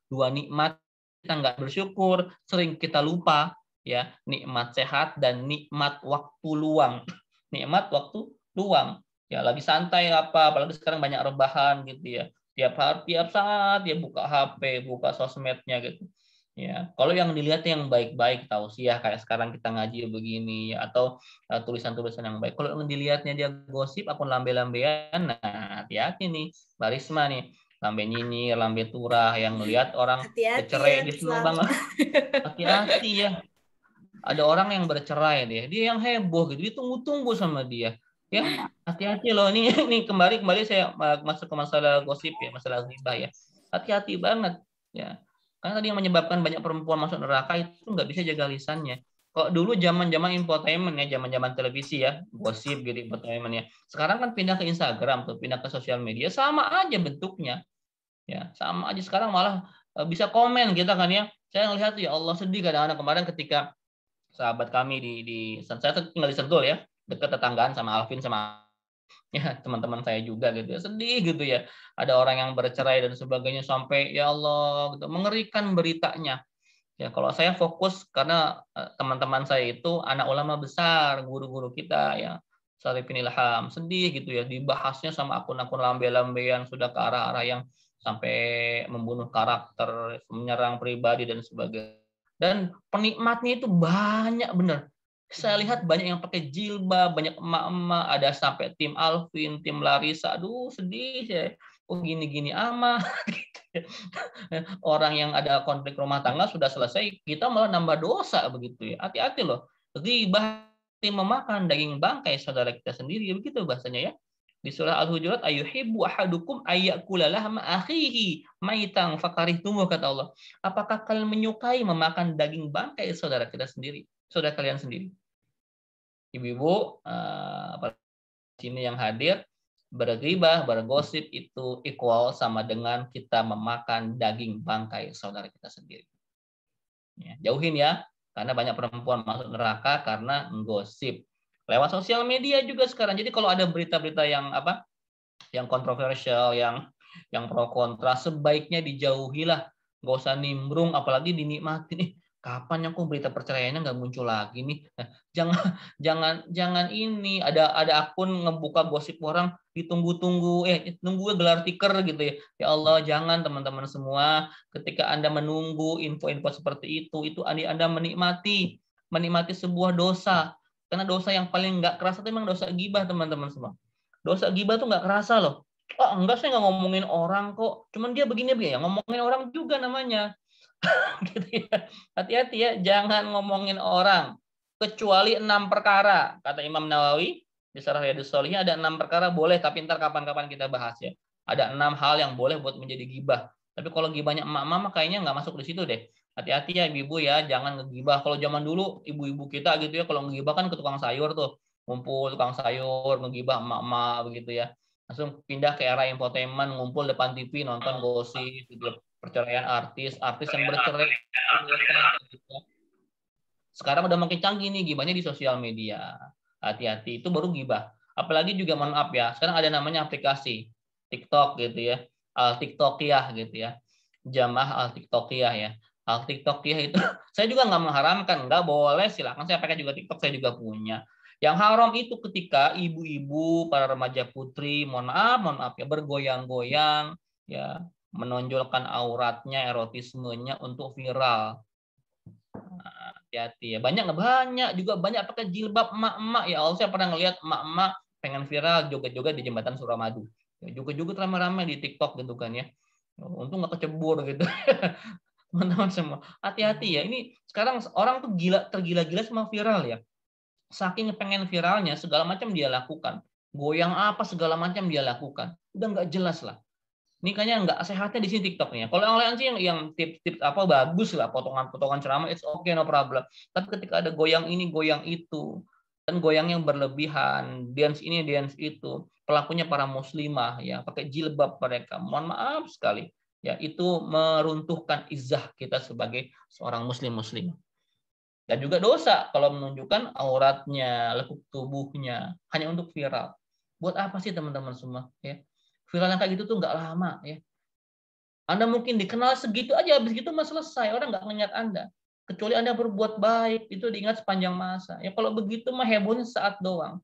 Dua nikmat kita nggak bersyukur, sering kita lupa ya, nikmat sehat dan nikmat waktu luang. Nikmat waktu luang. Ya, lagi santai apalagi sekarang banyak rebahan gitu ya. Tiap saat dia buka HP, buka sosmednya gitu. Ya, kalau yang dilihat yang baik-baik, tausiah kayak sekarang kita ngaji begini ya, atau tulisan-tulisan yang baik. Kalau yang dilihatnya dia gosip, akun lambe-lambean, nah hati-hati nih, Barisma nih, lambe nyinyir, lambe turah, yang melihat orang bercerai di seluruh bangsa. Hati-hati ya. Ada orang yang bercerai dia yang heboh gitu, ditunggu-tunggu sama dia. Ya, hati-hati loh. Ini kembali saya masuk ke masalah gosip ya, masalah ghibah ya. Hati-hati banget ya. Karena tadi yang menyebabkan banyak perempuan masuk neraka itu nggak bisa jaga lisannya. Kok dulu zaman-zaman infotainment ya, zaman-zaman televisi ya, gosip gitu infotainment ya. Sekarang kan pindah ke Instagram tuh, pindah ke sosial media, sama aja bentuknya. Ya, sama aja sekarang malah bisa komen kita kan ya. Saya ngelihat ya Allah sedih kadang-kadang kemarin ketika sahabat kami saya tinggal di Sentul ya, dekat tetanggaan sama Alvin sama ya teman-teman saya juga gitu ya, sedih gitu ya, ada orang yang bercerai dan sebagainya, sampai ya Allah gitu, mengerikan beritanya ya. Kalau saya fokus karena teman-teman saya itu anak ulama besar, guru-guru kita ya, Sarifin Ilham, sedih gitu ya dibahasnya sama akun-akun lambe-lambean, sudah ke arah-arah yang sampai membunuh karakter, menyerang pribadi dan sebagainya. Dan penikmatnya itu banyak bener. Saya lihat banyak yang pakai jilbab, banyak emak-emak, ada sampai tim Alvin, tim Larissa. Aduh, sedih ya. Oh, gini-gini amat. Orang yang ada konflik rumah tangga sudah selesai, kita malah nambah dosa begitu ya. Hati-hati loh. Ghibah memakan daging bangkai saudara kita sendiri, begitu bahasanya ya. Di surah Al-Hujurat, ayuhibbu ahadukum ayyakula lahma akhihi maitan fakarihtumuh, kata Allah. Apakah kalian menyukai memakan daging bangkai saudara kita sendiri, saudara kalian sendiri? Ibu-ibu sini yang hadir, berghibah, bergosip itu equal sama dengan kita memakan daging bangkai saudara kita sendiri. Ya, jauhin ya, karena banyak perempuan masuk neraka karena menggosip. Lewat sosial media juga sekarang. Jadi kalau ada berita-berita yang yang kontroversial, yang pro kontra, sebaiknya dijauhilah. Nggak usah nimbrung, apalagi dinikmati nih. Kapan yang kok berita perceraiannya nggak muncul lagi nih? Jangan ini. Ada akun ngebuka gosip orang, ditunggu-tunggu, tunggu gelar tikar gitu ya. Ya Allah, jangan teman-teman semua. Ketika Anda menunggu info-info seperti itu Anda menikmati sebuah dosa. Karena dosa yang paling nggak kerasa itu memang dosa ghibah, teman-teman semua. Dosa ghibah tuh nggak kerasa loh. Enggak, saya nggak ngomongin orang kok. Cuman dia begini ya, ngomongin orang juga namanya. Gitu ya. Hati-hati ya, jangan ngomongin orang. Kecuali 6 perkara. Kata Imam Nawawi, di Syarah Riyadhus Shalihin ada 6 perkara boleh, tapi ntar kapan-kapan kita bahas ya. Ada 6 hal yang boleh buat menjadi ghibah. Tapi kalau ghibahnya emak-emak kayaknya nggak masuk di situ deh. Hati-hati ya ibu ya, jangan ngegibah. Kalau zaman dulu ibu-ibu kita gitu ya, kalau ngegibah kan ke tukang sayur tuh, ngumpul tukang sayur, ngegibah emak-emak begitu ya. Langsung pindah ke era infotainment, ngumpul depan TV nonton gosip, gitu. Perceraian artis yang bercerai. Sekarang udah makin canggih nih gibahnya di sosial media. Hati-hati, itu baru gibah. Apalagi juga mohon maaf ya, sekarang ada namanya aplikasi TikTok gitu ya, Al-Tiktokiyah gitu ya, jamaah Al-Tiktokiyah ya. Al-Tiktokiyah itu saya juga nggak mengharamkan, nggak boleh, silakan, saya pakai juga TikTok, saya juga punya. Yang haram itu ketika ibu-ibu, para remaja putri, mohon maaf ya, bergoyang-goyang ya, menonjolkan auratnya, erotismenya untuk viral. Hati-hati ya. Banyak juga banyak pakai jilbab emak-emak ya. Allah, saya pernah ngelihat emak-emak pengen viral joget-joget di jembatan Suramadu. Ya, joget-joget ramai-ramai di TikTok gitu kan ya. Untung nggak kecebur gitu. Teman-teman semua, hati-hati ya. Ini sekarang orang tuh tergila-gila sama viral ya. Saking pengen viralnya, segala macam dia lakukan. Goyang apa segala macam dia lakukan. Udah nggak jelas lah. Ini kayaknya nggak sehatnya di sini TikToknya. Kalau yang lain sih yang tips-tips apa bagus lah, potongan-potongan ceramah, it's okay, no problem. Tapi ketika ada goyang ini, goyang itu, dan goyang yang berlebihan, dance ini, dance itu, pelakunya para muslimah ya, pakai jilbab mereka. Mohon maaf sekali. Ya, itu meruntuhkan izzah kita sebagai seorang muslim-muslim. Dan juga dosa kalau menunjukkan auratnya, lekuk tubuhnya hanya untuk viral. Buat apa sih teman-teman semua? Ya, viral yang kayak gitu tuh nggak lama ya. Anda mungkin dikenal segitu aja, habis itu mah selesai, orang nggak mengingat Anda. Kecuali Anda berbuat baik, itu diingat sepanjang masa. Ya kalau begitu mah hebohnya saat doang.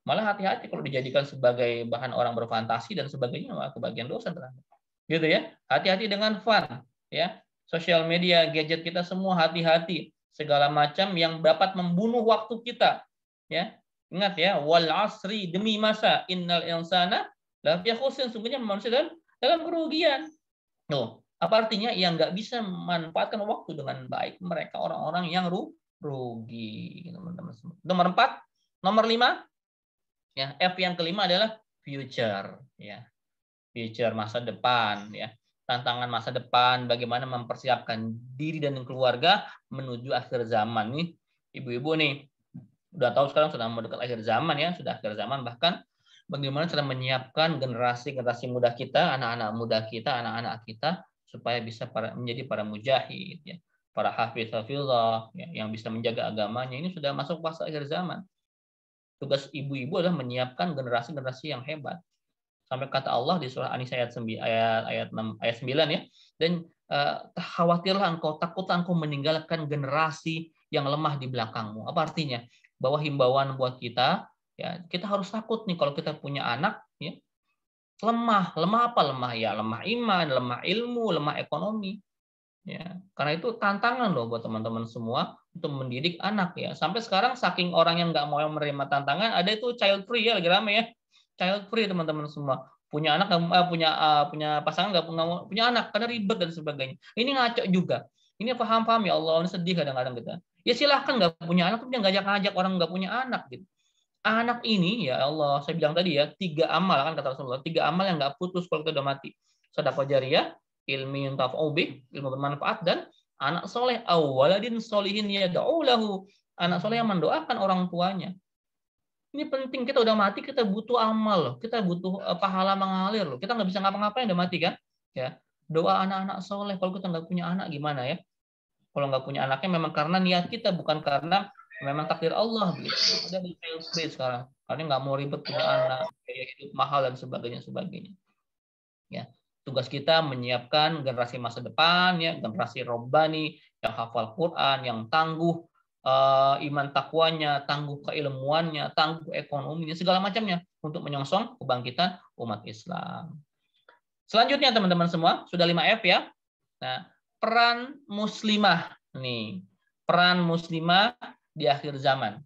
Malah hati-hati kalau dijadikan sebagai bahan orang berfantasi dan sebagainya, malah kebagian dosa terhadap. Gitu ya. Hati-hati dengan fun ya. Sosial media, gadget kita semua hati-hati. Segala macam yang dapat membunuh waktu kita. Ya. Ingat ya, wal asri, demi masa, innal insana lafi khusr, sungguhnya manusia dalam kerugian. Tuh, apa artinya? Yang nggak bisa memanfaatkan waktu dengan baik, mereka orang-orang yang rugi, teman-teman. Nomor 4, nomor 5, ya, F yang kelima adalah future, ya. Future, masa depan ya. Tantangan masa depan, bagaimana mempersiapkan diri dan keluarga menuju akhir zaman nih. Ibu-ibu nih udah tahu sekarang sudah mendekat akhir zaman ya, sudah akhir zaman, bahkan bagaimana cara menyiapkan generasi muda kita, anak-anak muda kita, anak-anak kita supaya bisa menjadi para mujahid ya, para hafizahillah ya, yang bisa menjaga agamanya. Ini sudah masuk fase akhir zaman. Tugas ibu-ibu adalah menyiapkan generasi-generasi yang hebat. Sampai kata Allah di surah An-Nisa ayat 9 ya. Dan khawatirlah engkau, takutlah engkau meninggalkan generasi yang lemah di belakangmu. Apa artinya? Bahwa himbauan buat kita ya, kita harus takut nih kalau kita punya anak ya. lemah. Lemah apa? Lemah ya, lemah iman, lemah ilmu, lemah ekonomi. Ya, karena itu tantangan loh buat teman-teman semua untuk mendidik anak ya. Sampai sekarang saking orang yang nggak mau menerima tantangan, ada itu child free ya, lagi rame ya. Child free teman-teman semua. Punya anak punya pasangan nggak punya anak karena ribet dan sebagainya. Ini ngaco juga. Ini paham ya Allah, ini sedih kadang-kadang kita. Ya silahkan nggak punya anak, tapi ngajak-ngajak orang nggak punya anak gitu. Anak ini ya Allah, saya bilang tadi ya, 3 amal kan kata Rasulullah, 3 amal yang nggak putus kalau kita udah mati. Sedekah jariyah, ilmi yuntafa'u bih, ilmu bermanfaat, dan anak soleh, awaladin solihin yad'u lahu, anak soleh yang mendoakan orang tuanya. Ini penting, kita udah mati, kita butuh amal loh, kita butuh pahala mengalir loh. Kita nggak bisa ngapa-ngapain udah mati kan? Ya, doa anak-anak soleh. Kalau kita nggak punya anak gimana ya? Kalau nggak punya anaknya memang karena niat kita, bukan karena memang takdir Allah gitu. Ada di child free sekarang, karena nggak mau ribet punya anak, biaya hidup mahal dan sebagainya. Ya, tugas kita menyiapkan generasi masa depan, ya, generasi robbani yang hafal Quran, yang tangguh iman takwanya, tangguh keilmuannya, tangguh ekonominya, segala macamnya untuk menyongsong kebangkitan umat Islam. Selanjutnya teman-teman semua, sudah 5F ya. Nah, peran muslimah nih, peran muslimah di akhir zaman.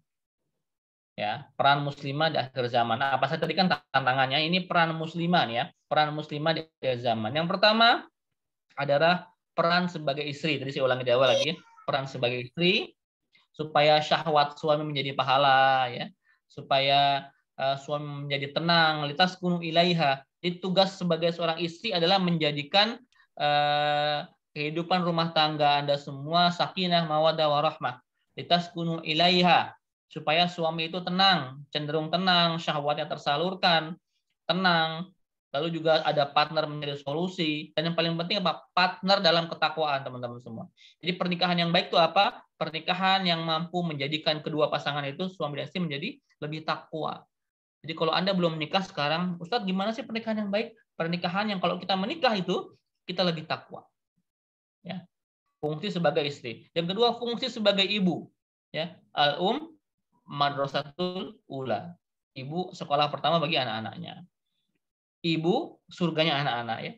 Ya, peran muslimah di akhir zaman. Nah, apa saya tadi kan tantangannya, ini peran muslimah ya, peran muslimah di akhir zaman. Yang pertama adalah peran sebagai istri. Tadi saya ulangi di awal lagi, peran sebagai istri supaya syahwat suami menjadi pahala ya, supaya suami menjadi tenang, litaskunu ilaiha. Jadi tugas sebagai seorang istri adalah menjadikan kehidupan rumah tangga Anda semua sakinah, mawaddah, warahmah. Litaskunu ilaiha, supaya suami itu tenang, cenderung tenang, syahwatnya tersalurkan, tenang. Lalu juga ada partner menjadi solusi. Dan yang paling penting apa? Partner dalam ketakwaan, teman-teman semua. Jadi pernikahan yang baik itu apa? Pernikahan yang mampu menjadikan kedua pasangan itu, suami dan istri, menjadi lebih takwa. Jadi kalau Anda belum menikah sekarang, Ustadz gimana sih pernikahan yang baik? Pernikahan yang kalau kita menikah itu, kita lebih takwa. Ya. Fungsi sebagai istri. Yang kedua, fungsi sebagai ibu. Ya. Al-um madrasatul ula. Ibu sekolah pertama bagi anak-anaknya. Ibu surganya anak-anak ya.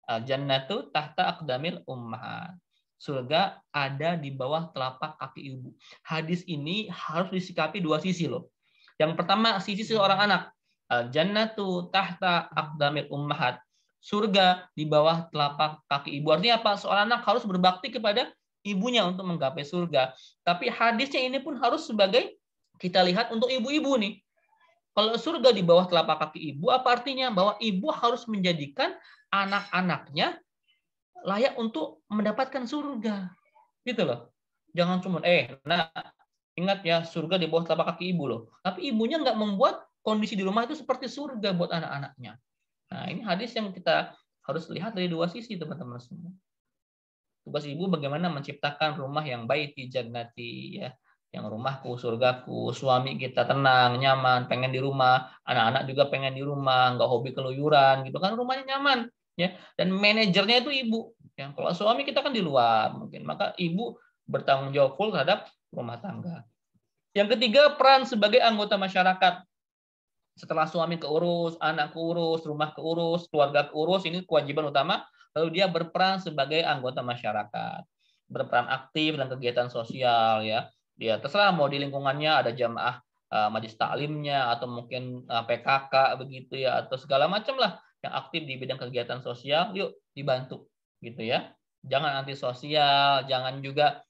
Al-jannatu tahta aqdamil ummahat. Surga ada di bawah telapak kaki ibu. Hadis ini harus disikapi dua sisi loh. Yang pertama sisi seorang anak. Al-jannatu tahta aqdamil ummahat. Surga di bawah telapak kaki ibu. Artinya apa? Seorang anak harus berbakti kepada ibunya untuk menggapai surga. Tapi hadisnya ini pun harus sebagai kita lihat untuk ibu-ibu nih. Kalau surga di bawah telapak kaki ibu, apa artinya? Bahwa ibu harus menjadikan anak-anaknya layak untuk mendapatkan surga. Gitu loh. Jangan cuma, nah, ingat ya, surga di bawah telapak kaki ibu loh. Tapi ibunya nggak membuat kondisi di rumah itu seperti surga buat anak-anaknya. Nah, ini hadis yang kita harus lihat dari dua sisi, teman-teman semua. Tugas ibu bagaimana menciptakan rumah yang baik di jannati, ya. Yang rumahku, surgaku, suami kita tenang, nyaman, pengen di rumah, anak-anak juga pengen di rumah, nggak hobi keluyuran, gitu kan, rumahnya nyaman, ya. Dan manajernya itu ibu. Ya. Kalau suami kita kan di luar, mungkin, maka ibu bertanggung jawab full terhadap rumah tangga. Yang ketiga, peran sebagai anggota masyarakat. Setelah suami keurus, anak keurus, rumah keurus, keluarga keurus, ini kewajiban utama. Lalu dia berperan sebagai anggota masyarakat, berperan aktif dalam kegiatan sosial, ya. Dia terserah mau di lingkungannya ada jamaah majelis taklimnya atau mungkin PKK begitu ya, atau segala macam lah yang aktif di bidang kegiatan sosial, yuk dibantu gitu ya. Jangan antisosial, jangan juga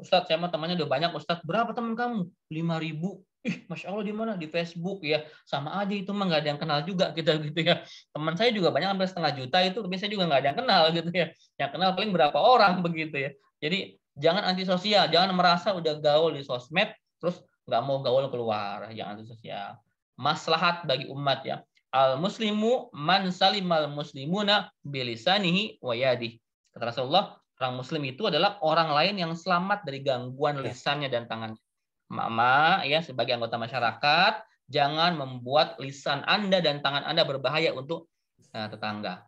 Ustadz saya mau temannya udah banyak, Ustadz berapa teman kamu? 5.000. Masya Allah, di mana? Di Facebook ya. Sama aja itu mah nggak ada yang kenal juga kita gitu ya. Teman saya juga banyak sampai 1,5 juta itu, tapi saya juga nggak ada yang kenal gitu ya. Yang kenal paling berapa orang begitu ya. Jadi jangan antisosial, jangan merasa udah gaul di sosmed terus nggak mau gaul keluar, jangan antisosial. Maslahat bagi umat ya. Al muslimu man salimal muslimuna bilisanihi wa yadihi. Kata Rasulullah, orang muslim itu adalah orang lain yang selamat dari gangguan lisannya dan tangannya. Mama ya, sebagai anggota masyarakat, jangan membuat lisan Anda dan tangan Anda berbahaya untuk tetangga.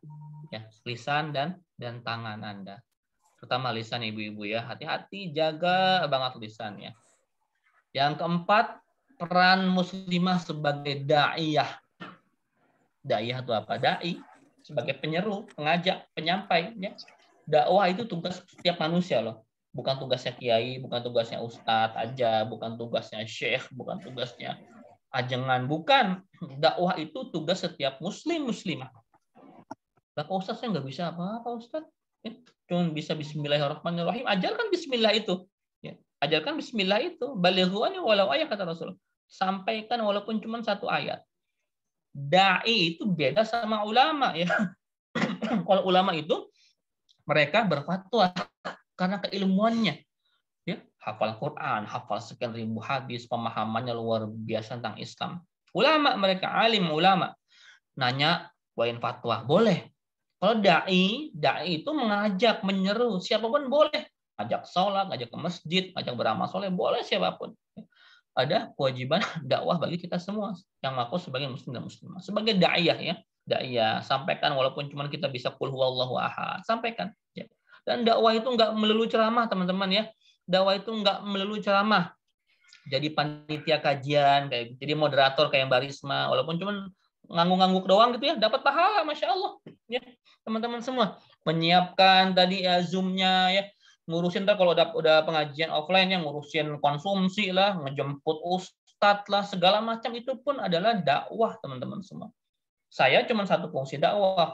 Ya, lisan dan tangan Anda. Terutama lisan ibu-ibu ya, hati-hati, jaga banget lisannya. Yang keempat, peran muslimah sebagai da'iyah. Daiyah itu apa? Dai sebagai penyeru, pengajak, penyampai. Ya. Dakwah itu tugas setiap manusia loh. Bukan tugasnya kiai, bukan tugasnya ustadz aja, bukan tugasnya syekh, bukan tugasnya ajengan. Bukan. Dakwah itu tugas setiap muslimah. Lah ustadz saya nggak bisa apa-apa ustadz. Ya. Cuma bisa bismillahirrahmanirrahim. Ajarkan bismillah itu. Ya. Ajarkan bismillah itu. Balighu anni walau ayat kata Rasul. Sampaikan walaupun cuma satu ayat. Dai itu beda sama ulama ya. Kalau ulama itu mereka berfatwa karena keilmuannya. Ya, hafal Quran, hafal sekian ribu hadis, pemahamannya luar biasa tentang Islam. Ulama mereka alim ulama. Nanya, wain fatwa, boleh. Kalau dai itu mengajak, menyeru, siapapun boleh. Ajak sholat, ajak ke masjid, ajak beramal soleh, boleh siapapun. Ada kewajiban dakwah bagi kita semua yang mengaku sebagai muslim dan muslimah. Sebagai daiyah ya, daiyah sampaikan walaupun cuma kita bisa qul huwallahu ahad, sampaikan ya. Dan dakwah itu enggak melulu ceramah, teman-teman ya. Dakwah itu enggak melulu ceramah. Jadi panitia kajian kayak jadi moderator kayak Mbak Risma walaupun cuma ngangguk-ngangguk doang gitu ya, dapat pahala Masya Allah ya. Teman-teman semua menyiapkan tadi ya Zoom-nya ya. Ngurusin kalau udah pengajian offline yang ngurusin konsumsi lah, ngejemput ustadz lah, segala macam itu pun adalah dakwah teman-teman semua. Saya cuma satu fungsi dakwah,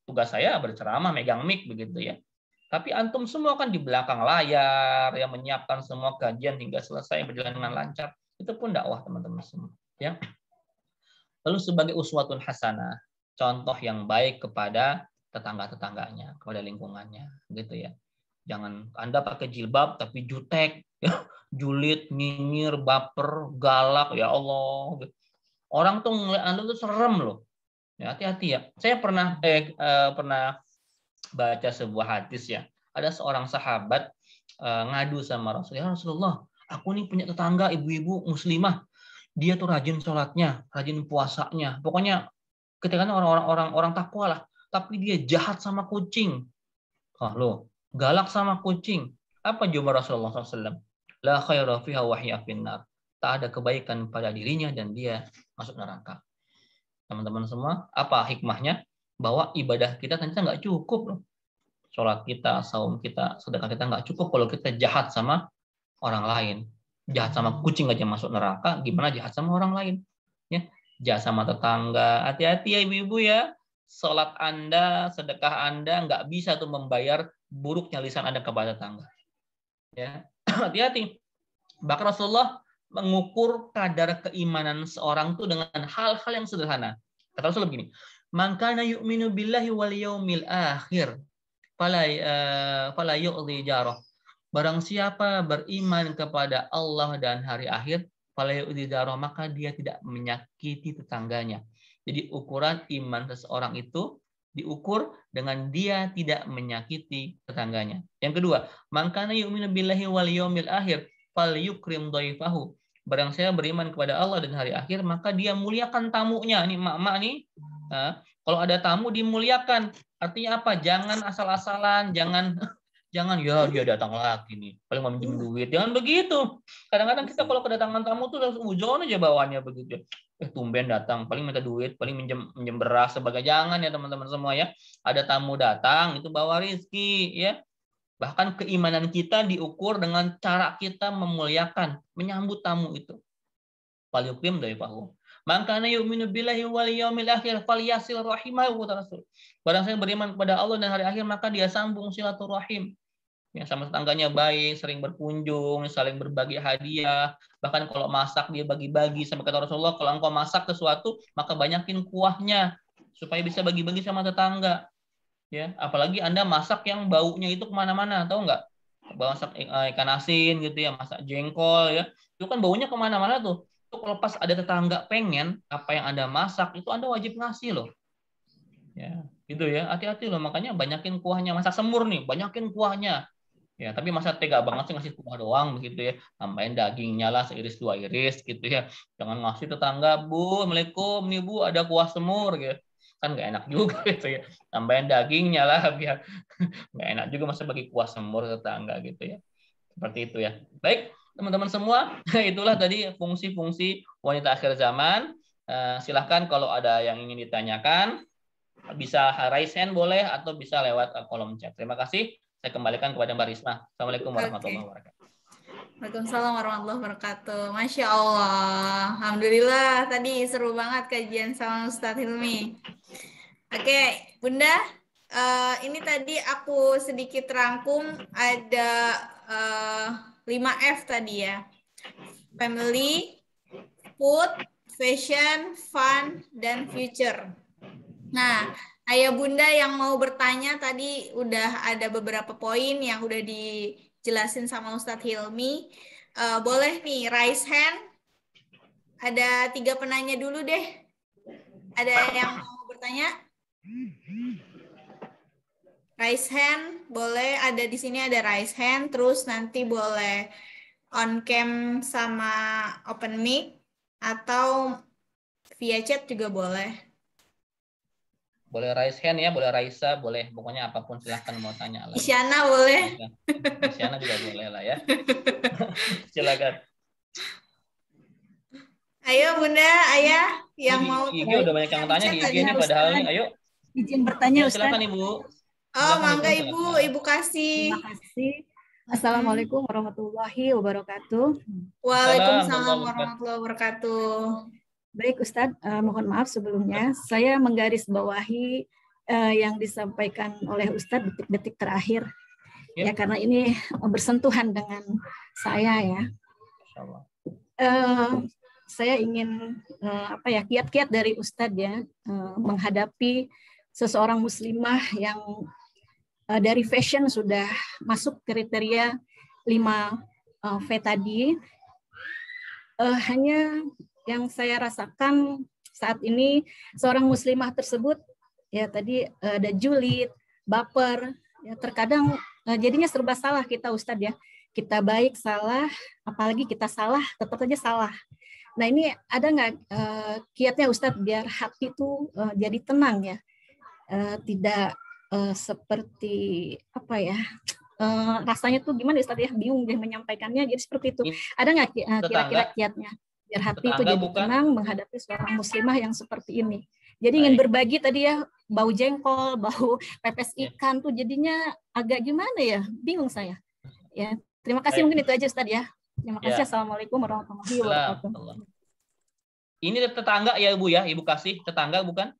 tugas saya berceramah, megang mic begitu ya. Tapi antum semua kan di belakang layar yang menyiapkan semua kajian hingga selesai berjalan dengan lancar. Itu pun dakwah teman-teman semua. Ya. Lalu sebagai uswatun hasanah, contoh yang baik kepada tetangga-tetangganya, kepada lingkungannya, gitu ya. Jangan Anda pakai jilbab tapi jutek, ya, julid, nyinyir, baper, galak, ya Allah. Orang tuh ngeliat Anda tuh serem loh. Ya, hati-hati ya. Saya pernah baca sebuah hadis ya. Ada seorang sahabat ngadu sama Rasulullah. Ya Rasulullah, aku nih punya tetangga ibu-ibu muslimah. Dia tuh rajin sholatnya, rajin puasanya. Pokoknya ketika orang takwa lah. Tapi dia jahat sama kucing. Oh, loh. Galak sama kucing. Apa jawab Rasulullah SAW? La khaira fiha wa hiya finnar. Tak ada kebaikan pada dirinya dan dia masuk neraka. Teman-teman semua, apa hikmahnya? Bahwa ibadah kita ternyata nggak cukup loh. Sholat kita, saum kita, sedekah kita nggak cukup kalau kita jahat sama orang lain. Jahat sama kucing aja masuk neraka, gimana jahat sama orang lain? Ya, jahat sama tetangga. Hati-hati ya ibu-ibu ya. Sholat Anda, sedekah Anda nggak bisa tuh membayar buruknya lisan Anda kepada tetangga. Ya, hati-hati. Bahkan Rasulullah mengukur kadar keimanan seorang itu dengan hal-hal yang sederhana. Kata Rasulullah begini, "Man kana yu'minu billahi wal yaumil akhir, fala yu'dhi jarah." Barang siapa beriman kepada Allah dan hari akhir, fala yu'dhi jarah, maka dia tidak menyakiti tetangganya. Jadi ukuran iman seseorang itu diukur dengan dia tidak menyakiti tetangganya. Yang kedua, man kana yu'minu billahi wal yaumil akhir falyukrim dhaifahu. Barang saya beriman kepada Allah dan hari akhir, maka dia muliakan tamunya. Nih mak-mak nih. Nah, kalau ada tamu dimuliakan. Artinya apa? Jangan asal-asalan, jangan ya dia datang lagi nih, paling mau minjem duit. Jangan begitu. Kadang-kadang kita kalau kedatangan tamu tuh langsung ujon aja bawaannya begitu. Tumben datang, paling minta duit, paling minjem beras sebagai. Jangan ya teman-teman semua ya. Ada tamu datang itu bawa rezeki ya. Bahkan keimanan kita diukur dengan cara kita memuliakan, menyambut tamu itu. Falyukrim dhaifahu. Man kana yu'minu billahi wal yaumil akhir falyasil rahimahu kata Rasul. Barang saya beriman kepada Allah dan hari akhir, maka dia sambung silaturahim. Ya, sama tetangganya baik, sering berkunjung, saling berbagi hadiah. Bahkan kalau masak dia bagi-bagi. Sampai kata Rasulullah, kalau engkau masak sesuatu, maka banyakin kuahnya supaya bisa bagi-bagi sama tetangga. Ya, apalagi Anda masak yang baunya itu kemana-mana, tahu nggak? Masak ikan asin gitu ya, masak jengkol ya, itu kan baunya kemana-mana tuh. Itu kalau pas ada tetangga pengen apa yang Anda masak, itu Anda wajib ngasih loh. Ya, gitu ya, hati-hati loh. Makanya banyakin kuahnya. Masak semur nih, banyakin kuahnya. Ya, tapi masa tega banget sih ngasih kuah doang begitu ya. Tambahin dagingnya lah seiris dua iris gitu ya. Jangan ngasih tetangga, "Bu, Assalamualaikum, nih Bu, ada kuah semur," gitu. Kan nggak enak juga gitu ya. Tambahin dagingnya lah biar nggak enak juga masa bagi kuah semur tetangga gitu ya. Seperti itu ya. Baik, teman-teman semua, itulah tadi fungsi-fungsi wanita akhir zaman. Silahkan kalau ada yang ingin ditanyakan, bisa raise hand boleh atau bisa lewat kolom chat. Terima kasih. Saya kembalikan kepada Mbak Risma. Assalamualaikum warahmatullahi wabarakatuh. Waalaikumsalam warahmatullahi wabarakatuh. Masya Allah. Alhamdulillah tadi seru banget kajian sama Ustadz Hilmi. Oke, Bunda. Ini tadi aku sedikit rangkum ada 5F tadi ya. Family, food, fashion, fun, dan future. Nah, Ayah Bunda yang mau bertanya tadi udah ada beberapa poin yang udah dijelasin sama Ustadz Hilmi. Boleh nih raise hand. Ada 3 penanya dulu deh. Ada yang mau bertanya? Raise hand, boleh. Ada di sini ada raise hand. Terus nanti boleh on cam sama open mic atau via chat juga boleh. Boleh raise hand ya, boleh Raisa, boleh. Pokoknya apapun silahkan mau tanya. Isyana boleh. Isyana juga boleh lah ya. Silakan. Ayo Bunda, Ayah yang mau IG udah banyak yang tanya di IG ini padahal nih. Ayo. Izin bertanya Ya, Ustaz. silakan Ibu. Oh, mangga Ibu, Ibu kasih. Terima kasih. Assalamualaikum warahmatullahi wabarakatuh. Waalaikumsalam warahmatullahi wabarakatuh. Baik Ustadz, mohon maaf sebelumnya. Saya menggarisbawahi yang disampaikan oleh Ustadz detik-detik terakhir. Ya, karena ini bersentuhan dengan saya ya. Saya ingin kiat-kiat dari Ustadz ya menghadapi seseorang muslimah yang dari fashion sudah masuk kriteria 5V tadi. Hanya yang saya rasakan saat ini seorang muslimah tersebut ya tadi ada julid, baper, ya terkadang jadinya serba salah kita Ustadz ya. Kita baik salah, apalagi kita salah tetap saja salah. Nah ini ada nggak kiatnya Ustadz biar hati itu jadi tenang ya, tidak seperti apa ya, rasanya tuh gimana Ustadz ya, bingung deh menyampaikannya, jadi seperti itu. Ada nggak kira-kira kiatnya biar hati itu jadi tenang menghadapi seorang muslimah yang seperti ini? Jadi ingin berbagi tadi ya, bau jengkol, bau pepes ikan tuh jadinya agak gimana ya, bingung saya. Ya, terima kasih. Mungkin itu aja Ustadz ya. Terima kasih. Assalamualaikum warahmatullahi wabarakatuh. Ini tetangga ya Ibu ya, Ibu kasih tetangga bukan?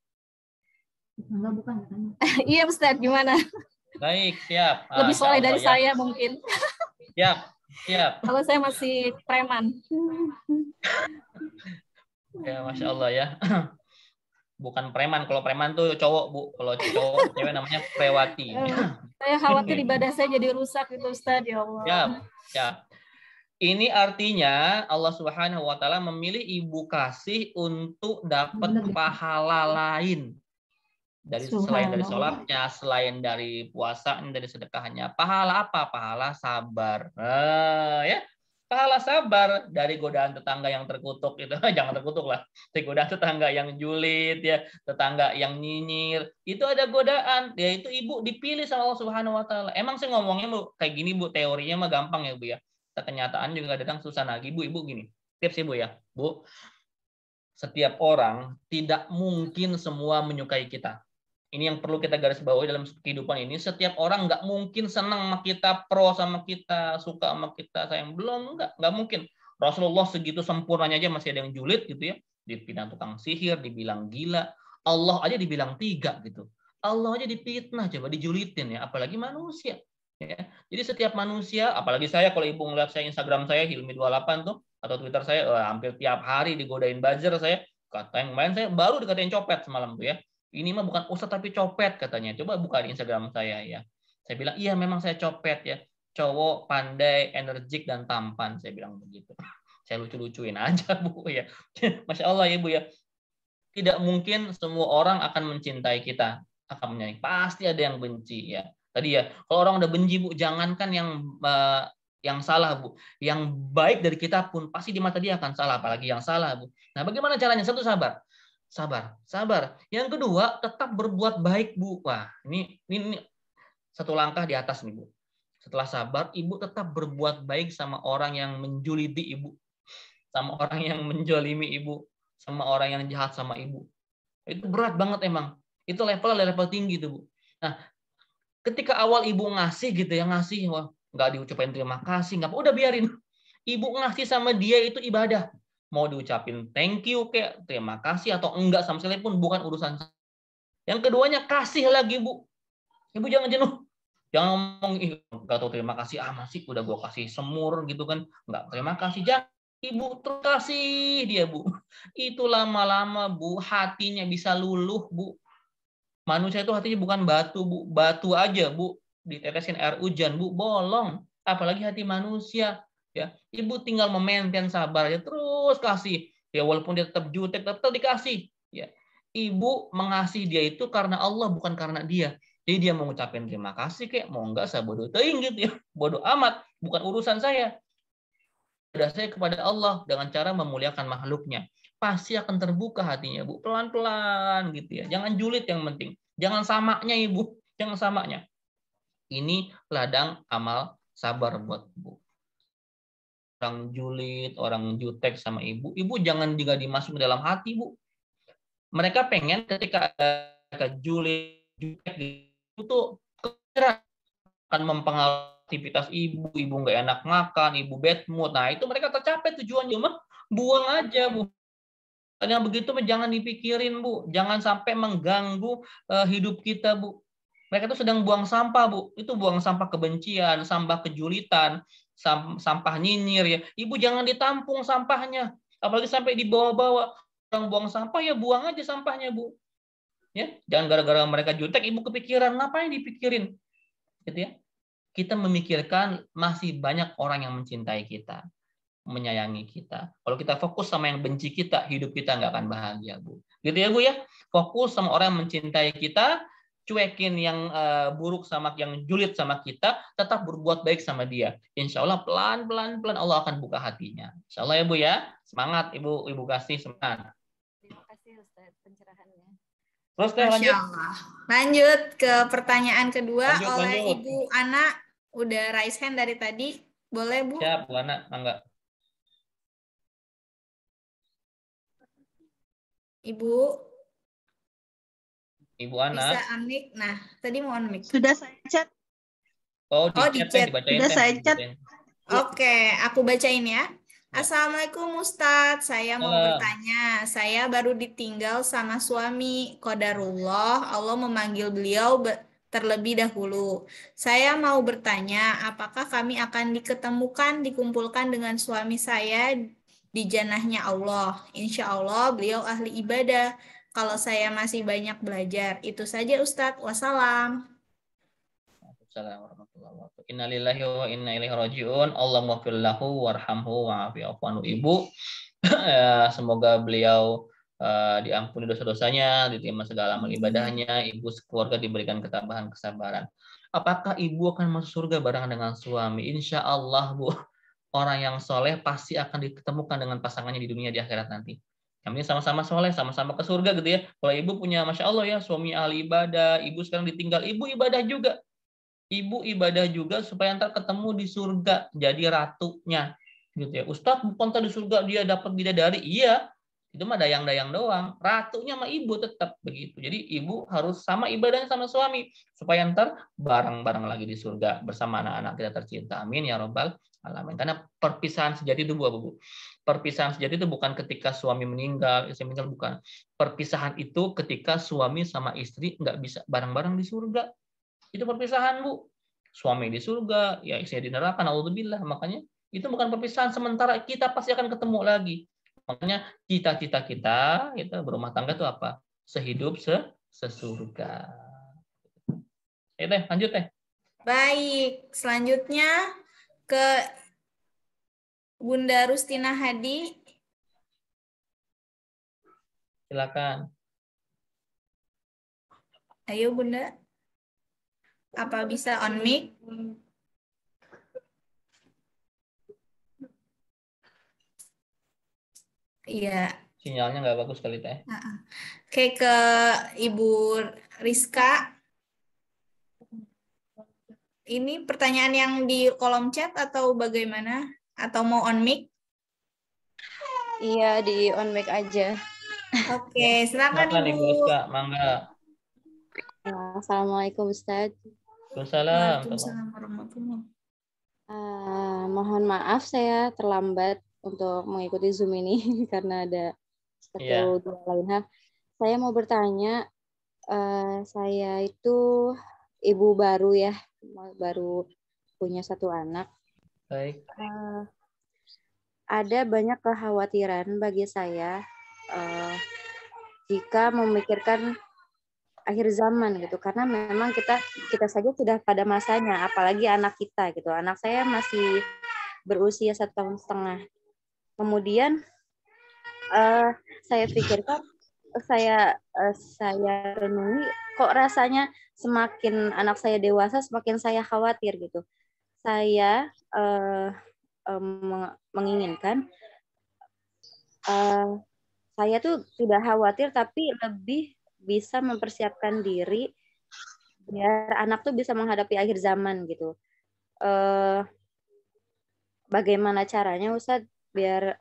Tetangga bukan katanya. Iya Ustadz, gimana? Baik, siap. Lebih soleh dari saya mungkin. Siap. Siap. Kalau saya masih preman. Ya, Masya Allah ya. Bukan preman. Kalau preman tuh cowok, Bu. Kalau cowok, cewek namanya prewati. Saya khawatir ibadah saya jadi rusak itu Ustaz, ya Allah. Siap. Siap. Ini artinya Allah Subhanahu wa taala memilih Ibu kasih untuk dapat pahala lain. Selain dari sholatnya, selain dari puasanya, dari sedekahnya. Pahala apa? Pahala sabar. Ya, pahala sabar dari godaan tetangga yang terkutuk itu. Jangan terkutuk lah. Godaan tetangga yang julid ya, tetangga yang nyinyir. Itu ada godaan. Ya itu Ibu dipilih sama Allah Subhanahu wa taala. Emang saya ngomongnya Bu kayak gini Bu, teorinya mah gampang ya Bu ya. Kenyataan juga kadang susah. Nah, Ibu gini. Tips Ibu ya. Bu, setiap orang tidak mungkin semua menyukai kita. Ini yang perlu kita garis bawahi dalam kehidupan ini. Setiap orang nggak mungkin senang sama kita, pro sama kita, suka sama kita, sayang. Belum, nggak mungkin. Rasulullah segitu sempurnanya aja masih ada yang julid gitu ya. Dibilang tukang sihir, dibilang gila. Allah aja dibilang 3 gitu. Allah aja dipitnah, coba dijulitin ya. Apalagi manusia. Ya. Jadi setiap manusia, apalagi saya kalau Ibu ngeliat saya Instagram saya, Hilmi28 tuh, atau Twitter saya, hampir tiap hari digodain buzzer saya. Kata yang main saya baru dikatain copet semalam tuh ya. Ini mah bukan ustadz tapi copet katanya. Coba buka di Instagram saya ya. Saya bilang, iya memang saya copet ya. Cowok, pandai, energik, dan tampan. Saya bilang begitu. Saya lucu-lucuin aja Bu ya. Masya Allah ya Bu ya. Tidak mungkin semua orang akan mencintai kita. Akan menyayangi. Pasti ada yang benci ya. Tadi ya, kalau orang udah benci Bu, jangankan yang salah Bu. Yang baik dari kita pun pasti di mata dia akan salah. Apalagi yang salah Bu. Nah bagaimana caranya? Satu, sabar. Sabar. Yang kedua, tetap berbuat baik Bu. Wah, ini satu langkah di atas nih Bu. Setelah sabar, Ibu tetap berbuat baik sama orang yang menjulidi Ibu, sama orang yang menjolimi Ibu, sama orang yang jahat sama ibu. Itu berat banget emang. Itu level tinggi tuh, Bu. Nah, ketika awal ibu ngasih gitu ya, ngasih, wah, nggak diucapin terima kasih, nggak apa, udah biarin. Ibu ngasih sama dia itu ibadah. Mau diucapin thank you kayak terima kasih atau enggak sama sekali pun bukan urusan. Yang keduanya kasih lagi, Bu. Ibu jangan jenuh. Jangan ngomong, nggak tahu terima kasih, masih udah gue kasih semur gitu kan. Nggak terima kasih, jangan. Ibu terus kasih dia, Bu. Itu lama-lama, Bu, hatinya bisa luluh, Bu. Manusia itu hatinya bukan batu, Bu. Batu aja, Bu. Ditetesin air hujan, Bu, bolong. Apalagi hati manusia. Ya, Ibu tinggal memaintain sabar ya, terus kasih. Ya, walaupun dia tetap jutek, tetap dikasih. Ya. Ibu mengasihi dia itu karena Allah, bukan karena dia. Jadi dia mau ngucapin terima kasih kayak mau enggak saya bodoh teuing gitu ya. Bodoh amat, bukan urusan saya. Ibadah saya kepada Allah dengan cara memuliakan makhluknya. Pasti akan terbuka hatinya, Bu. Pelan-pelan gitu ya. Jangan julid yang penting. Jangan samanya, Ibu. Jangan samanya. Ini ladang amal sabar buat Bu. Orang julid, orang jutek sama Ibu. Ibu jangan juga dimasukin dalam hati, Bu. Mereka pengen ketika ada julid, jutek itu akan mempengaruhi aktivitas ibu nggak enak makan, ibu bad mood. Nah, itu mereka tercapai tujuannya, mah buang aja, Bu. Yang begitu jangan dipikirin, Bu. Jangan sampai mengganggu hidup kita, Bu. Mereka itu sedang buang sampah, Bu. Itu buang sampah kebencian, sampah kejulitan, sampah nyinyir ya. Ibu jangan ditampung sampahnya. Apalagi sampai dibawa-bawa. Orang buang sampah ya buang aja sampahnya, Bu. Ya, jangan gara-gara mereka jutek ibu kepikiran, ngapain dipikirin? Gitu ya. Kita memikirkan masih banyak orang yang mencintai kita, menyayangi kita. Kalau kita fokus sama yang benci kita, hidup kita nggak akan bahagia, Bu. Gitu ya, Bu ya. Fokus sama orang yang mencintai kita, cuekin yang buruk sama yang julid sama kita, tetap berbuat baik sama dia. Insya Allah pelan-pelan Allah akan buka hatinya. Insya Allah ya, Bu ya. Semangat, Ibu kasih semangat. Terima kasih Ustaz pencerahannya. Terus Teh, Masya lanjut. Allah. Lanjut ke pertanyaan kedua oleh Lanjut. Ibu Ana. Udah raise hand dari tadi. Boleh, Bu? Siap, Bu Ana. Enggak. Ibu Ana. Bisa unmic. Nah, tadi mau unmic. Sudah saya chat. Oh, di chat. Dibacain. Sudah saya chat. Oke, aku bacain ya. Assalamualaikum Ustadz, saya mau bertanya. Saya baru ditinggal sama suami. Qadarullah, Allah memanggil beliau terlebih dahulu. Saya mau bertanya, apakah kami akan dikumpulkan dengan suami saya di jannahnya Allah? Insya Allah beliau ahli ibadah. Kalau saya masih banyak belajar. Itu saja Ustadz. Wassalam. Assalamualaikum warahmatullahi wabarakatuh. Innalillahi wa inna ilaihi raji'un. Allahumma fir lahu warhamhu wa'afi'afu anhu. Ibu, semoga beliau diampuni dosa-dosanya, diterima segala amal ibadahnya, ibu sekeluarga diberikan ketabahan, kesabaran. Apakah ibu akan masuk surga barengan dengan suami? Insya Allah, Bu. Orang yang soleh pasti akan ditemukan dengan pasangannya di dunia, di akhirat nanti. Yang penting sama-sama soleh, sama-sama ke surga gitu ya. Kalau ibu punya, Masya Allah ya, suami ahli ibadah, ibu sekarang ditinggal, ibu ibadah juga. Ibu ibadah juga supaya ntar ketemu di surga jadi ratunya gitu ya. Ustadz bukan di surga dia dapat bidadari, iya itu mah dayang-dayang doang, ratunya mah ibu tetap begitu. Jadi ibu harus sama ibadahnya sama suami supaya ntar bareng-bareng lagi di surga bersama anak-anak kita tercinta, amin ya robbal alamin. Karena perpisahan sejati itu Bu, perpisahan sejati itu bukan ketika suami meninggal, istri meninggal, bukan. Perpisahan itu ketika suami sama istri nggak bisa bareng-bareng di surga. Itu perpisahan, Bu. Suami di surga, ya istri di neraka, naudzubillah. Makanya itu bukan perpisahan sementara, kita pasti akan ketemu lagi. Makanya cita-cita kita itu berumah tangga itu apa? Sehidup sesurga. Teh, lanjut Teh. Baik, selanjutnya ke Bunda Rustina Hadi. Silakan. Ayo Bunda. Apa bisa on mic? Iya. Sinyalnya nggak bagus kali Teh. Oke, ke Ibu Rizka. Ini pertanyaan yang di kolom chat atau bagaimana? Atau mau on mic? Iya, di on mic aja. Oke, silakan Silakan Ibu Ibu. Rizka, mangga. Assalamualaikum Ustaz. Waalaikumsalam. Waalaikumsalam warahmatullahi. Mohon maaf saya terlambat untuk mengikuti Zoom ini karena ada Iya. satu dua lain hal. Saya mau bertanya, saya itu ibu baru ya, baru punya satu anak. Baik. Ada banyak kekhawatiran bagi saya jika memikirkan akhir zaman gitu, karena memang kita saja sudah pada masanya, apalagi anak kita gitu. Anak saya masih berusia 1,5 tahun. Kemudian saya pikirkan, saya renungi, kok rasanya semakin anak saya dewasa semakin saya khawatir gitu. Saya menginginkan saya tuh tidak khawatir tapi lebih bisa mempersiapkan diri biar anak tuh bisa menghadapi akhir zaman gitu. Bagaimana caranya Ustadz biar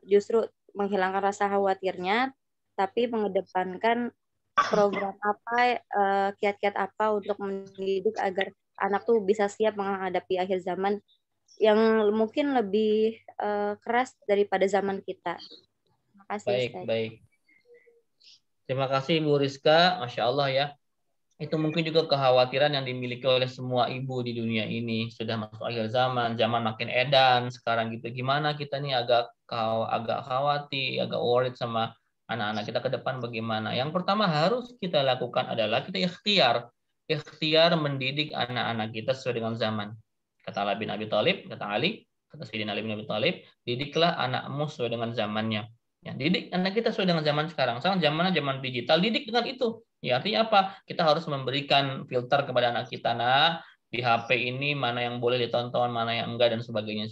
justru menghilangkan rasa khawatirnya tapi mengedepankan program apa, kiat-kiat apa untuk mendidik agar anak tuh bisa siap menghadapi akhir zaman yang mungkin lebih keras daripada zaman kita. Terima kasih Baik, Ustaz. baik. Terima kasih Bu Rizka, Masya Allah ya. Itu mungkin juga kekhawatiran yang dimiliki oleh semua ibu di dunia ini. Sudah masuk akhir zaman, zaman makin edan sekarang gitu. Gimana kita nih agak khawatir, agak worried sama anak-anak kita ke depan bagaimana. Yang pertama harus kita lakukan adalah kita ikhtiar mendidik anak-anak kita sesuai dengan zaman. Kata Ali bin Abi Thalib, kata Ali, kata Sayyidina Ali bin Abi Thalib, didiklah anakmu sesuai dengan zamannya. Ya, didik anak kita sesuai dengan zaman sekarang. Sekarang zamannya zaman digital, didik dengan itu. Ya, artinya apa? Kita harus memberikan filter kepada anak kita. Nah, di HP ini mana yang boleh ditonton, mana yang enggak, dan sebagainya.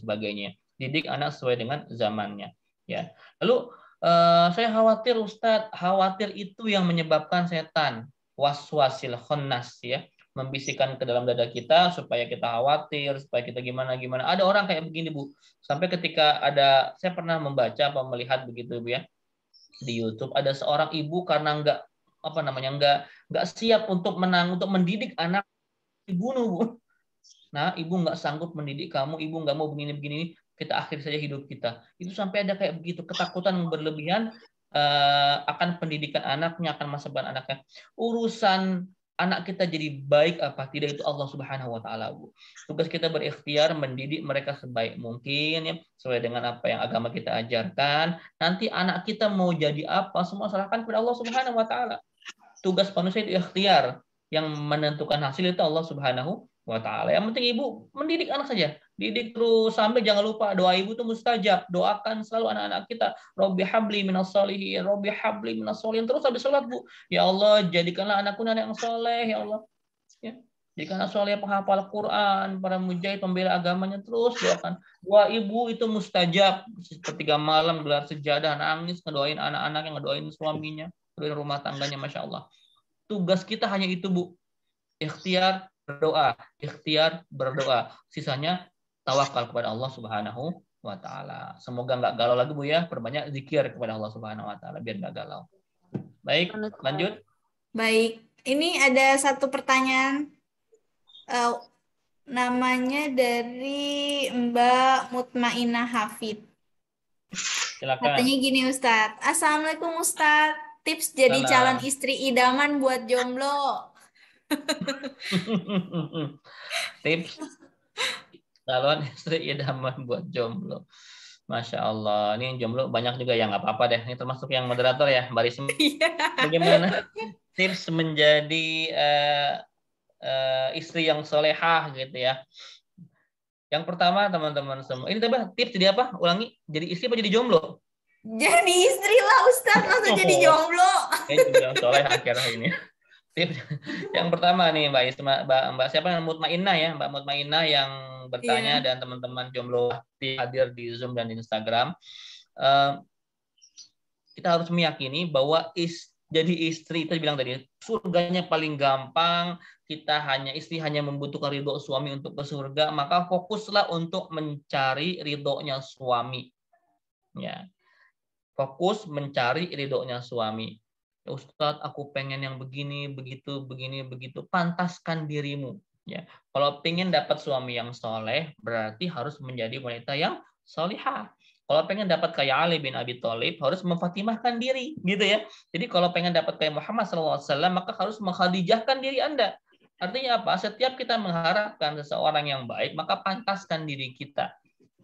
Didik anak sesuai dengan zamannya. Ya. Lalu saya khawatir Ustadz, khawatir itu yang menyebabkan setan. Waswasil khannas ya. Membisikkan ke dalam dada kita supaya kita khawatir, supaya kita gimana. Ada orang kayak begini Bu. Sampai ketika saya pernah membaca atau melihat begitu Bu ya. Di YouTube ada seorang ibu karena nggak siap untuk mendidik anak, dibunuh Bu. Nah, ibu nggak sanggup mendidik kamu, ibu nggak mau begini, kita akhiri saja hidup kita. Itu sampai ada kayak begitu, ketakutan berlebihan akan pendidikan anaknya, akan masa depan anaknya. Urusan anak kita jadi baik apa tidak itu Allah Subhanahu wa taala, Bu. Tugas kita berikhtiar mendidik mereka sebaik mungkin ya, sesuai dengan apa yang agama kita ajarkan. Nanti anak kita mau jadi apa semua serahkan kepada Allah Subhanahu wa taala. Tugas manusia itu ikhtiar, yang menentukan hasil itu Allah Subhanahu wa taala. Yang penting ibu mendidik anak saja. Didik terus sampai jangan lupa doa ibu itu mustajab. Doakan selalu anak-anak kita. Rabbi habli minas sholihin, Rabbi habli minas sholihin. Terus habis sholat Bu. Ya Allah, jadikanlah anakku anak yang soleh, ya Allah. Ya. Jadikanlah soleh penghafal Quran, para mujahid pembela agamanya, terus doakan. Doa ibu itu mustajab. Sepertiga malam gelar sejadah, nangis, ngedoain anak-anak, yang ngedoain suaminya, ngedoain rumah tangganya, Masya Allah. Tugas kita hanya itu Bu. Ikhtiar berdoa. Sisanya tawakal kepada Allah Subhanahu wa taala. Semoga nggak galau lagi Bu ya, perbanyak zikir kepada Allah Subhanahu wa taala biar nggak galau. Baik, lanjut. Baik, ini ada satu pertanyaan. Namanya dari Mbak Mutmainah Hafid. Silakan. Katanya gini Ustadz. Assalamualaikum Ustadz. Tips jadi calon istri idaman buat jomblo. Tips calon istri idaman buat jomblo. Masya Allah, ini yang jomblo banyak juga ya, nggak apa-apa deh. Ini termasuk yang moderator ya, Mbak Risma. Bagaimana tips menjadi istri yang solehah gitu ya? Yang pertama teman-teman semua, ini tips jadi apa? Ulangi, jadi istri apa jadi jomblo? Jadi istri lah Ustadz, masa jadi jomblo? Yang soleh akhirnya ini. Yang pertama nih Mbak siapa yang Mutmainah ya, Mbak Mutmainah yang bertanya dan teman-teman jomblo hadir di Zoom dan di Instagram. Kita harus meyakini bahwa jadi istri, kita bilang tadi surganya paling gampang. Istri hanya membutuhkan ridho suami untuk ke surga, maka fokuslah untuk mencari ridhonya suami. Ya. fokus mencari ridhonya suami. Ustadz, aku pengen yang begini, begitu, begini, begitu. Pantaskan dirimu. Ya, kalau pengen dapat suami yang soleh, berarti harus menjadi wanita yang solihah. Kalau pengen dapat kayak Ali bin Abi Thalib, harus memfatimahkan diri, gitu ya. Jadi kalau pengen dapat kayak Muhammad SAW, maka harus menghadijahkan diri Anda. Artinya apa? Setiap kita mengharapkan seseorang yang baik, maka pantaskan diri kita.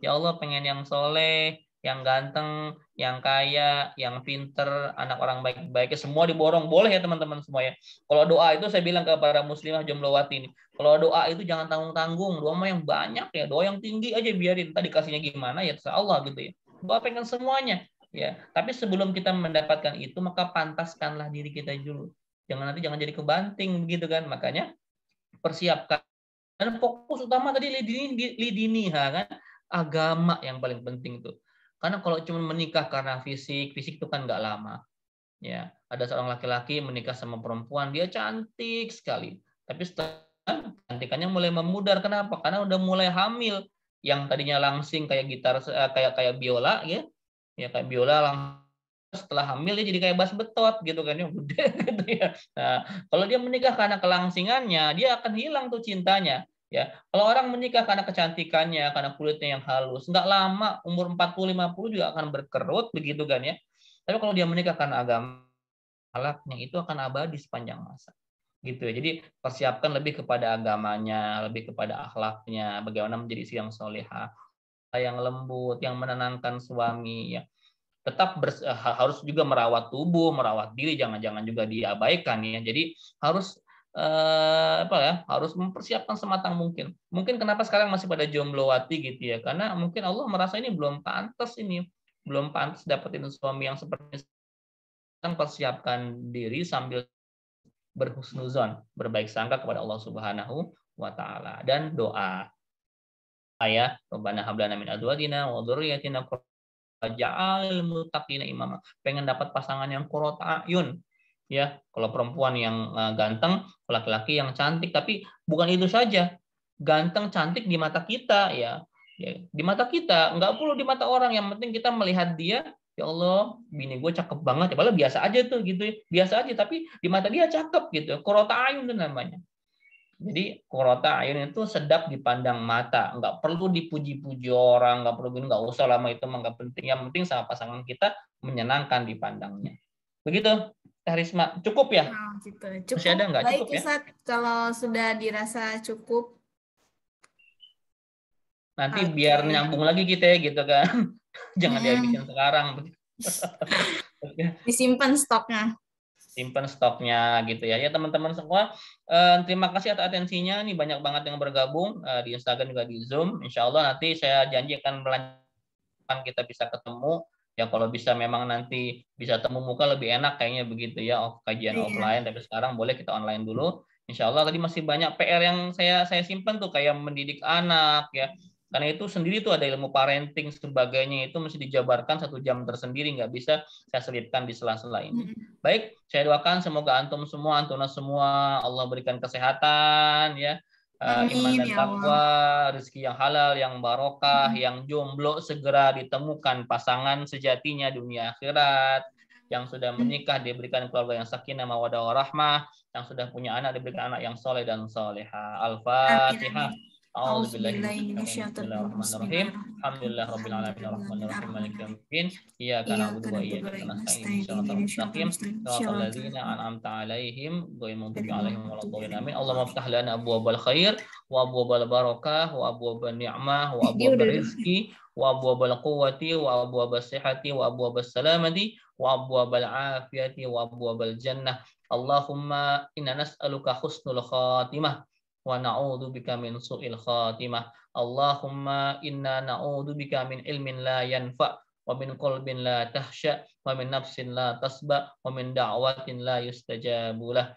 Ya Allah, pengen yang soleh, yang ganteng, yang kaya, yang pinter, anak orang baik-baik, semua diborong. Boleh ya teman-teman semua ya. Kalau doa itu saya bilang kepada muslimah jomblowati ini, kalau doa itu jangan tanggung-tanggung, doa mah yang banyak ya, doa yang tinggi aja biarin, tadi kasihnya gimana ya terserah Allah gitu ya. Doa pengen semuanya ya. Tapi sebelum kita mendapatkan itu, maka pantaskanlah diri kita dulu. Jangan jadi kebanting begitu kan. Makanya persiapkan. Dan fokus utama tadi lidiniha kan, agama yang paling penting tuh. Karena kalau cuma menikah karena fisik itu kan nggak lama. Ya, ada seorang laki-laki menikah sama perempuan, dia cantik sekali. Tapi setelah cantikannya mulai memudar. Kenapa? Karena udah mulai hamil. Yang tadinya langsing kayak gitar, kayak biola ya. Ya kayak biola langsung, setelah hamil dia jadi kayak bass betot gitu kan ya, gede gitu ya. Nah, kalau dia menikah karena kelangsingannya, dia akan hilang tuh cintanya. Ya, kalau orang menikah karena kecantikannya, karena kulitnya yang halus, nggak lama, umur 40-50 juga akan berkerut begitu kan ya. Tapi kalau dia menikah karena agama, akhlaknya itu akan abadi sepanjang masa. Gitu ya. Jadi persiapkan lebih kepada agamanya, lebih kepada akhlaknya, bagaimana menjadi istri yang solehah, yang lembut, yang menenangkan suami ya. Tetap harus juga merawat tubuh, merawat diri, jangan juga diabaikan ya. Jadi harus harus mempersiapkan sematang mungkin. Mungkin kenapa sekarang masih pada jomblowati gitu ya, karena mungkin Allah merasa ini belum pantas dapetin suami yang seperti ini. Persiapkan diri sambil berhusnuzon, berbaik sangka kepada Allah Subhanahu wa taala, dan doa. Ya, Rabbana hab lana min azwajina wa dzurriyyatina waj'alil muttaqina imama. Pengen dapat pasangan yang qurrata ayun. Ya, kalau perempuan yang ganteng, laki-laki yang cantik, tapi bukan itu saja. Ganteng, cantik di mata kita ya. Di mata kita, nggak perlu di mata orang, yang penting kita melihat dia, ya Allah, bini gue cakep banget, ya padahal biasa aja tuh gitu ya. Biasa aja, tapi di mata dia cakep gitu. Qurrata ayun itu namanya. Jadi qurrata ayun itu sedap dipandang mata, nggak perlu dipuji-puji orang, nggak usah lama itu, nggak penting. Yang penting sama pasangan kita menyenangkan dipandangnya. Begitu. Risma, cukup ya? Nah, gitu. Cukup. Masih ada nggak? Baik, Cukup ya? Ustaz, kalau sudah dirasa cukup. Nanti biar nyambung lagi kita ya gitu kan. Jangan dihabisin sekarang. Disimpan stoknya. Simpan stoknya gitu ya. Ya teman-teman semua, terima kasih atas atensinya. Ini banyak banget yang bergabung di Instagram juga di Zoom. Insya Allah nanti saya janji akan melanjutkan, kita bisa ketemu. Ya kalau bisa memang nanti bisa temu muka lebih enak kayaknya begitu ya, kajian offline, tapi sekarang boleh kita online dulu. Insya Allah tadi masih banyak PR yang saya simpan tuh, kayak mendidik anak ya. Karena itu sendiri tuh ada ilmu parenting sebagainya, itu mesti dijabarkan 1 jam tersendiri, nggak bisa saya selipkan di sela-sela ini. Baik, saya doakan semoga antum semua, antuna semua Allah berikan kesehatan ya. Iman dan takwa, rezeki yang halal, yang barokah, yang jomblo segera ditemukan pasangan sejatinya dunia akhirat, yang sudah menikah diberikan keluarga yang sakinah mawaddah warahmah, yang sudah punya anak diberikan anak yang soleh dan soleha. Al-Fatihah. A'udzubillahi minasyaitonirrajim. Alhamdulillah rabbil alamin arrahmanir rahim maliki yaumiddin. Iyyaka na'budu wa iyyaka nasta'in. Shiratal mustaqim. Shiratal ladzina an'amta 'alaihim ghairil maghdubi 'alaihim waladdallin. Amin. Allahumma iftah lana abwaabal khair wa abwaabal barakah wa abwaabal ni'mah wa abwaabal rizqi wa abwaabal quwwati wa abwaabas sihhati wa abwaabas salamati wa abwaabal afiyati wa abwaabal jannah. Allahumma inna nas'aluka husnul khatimah wa na'udzubika min su'il khatimah. Allahumma inna na'udzubika min ilmin la yanfa' wa min qalbin la tahsya wa min nafsin la tasba wa min da'watin la yustajabu lah.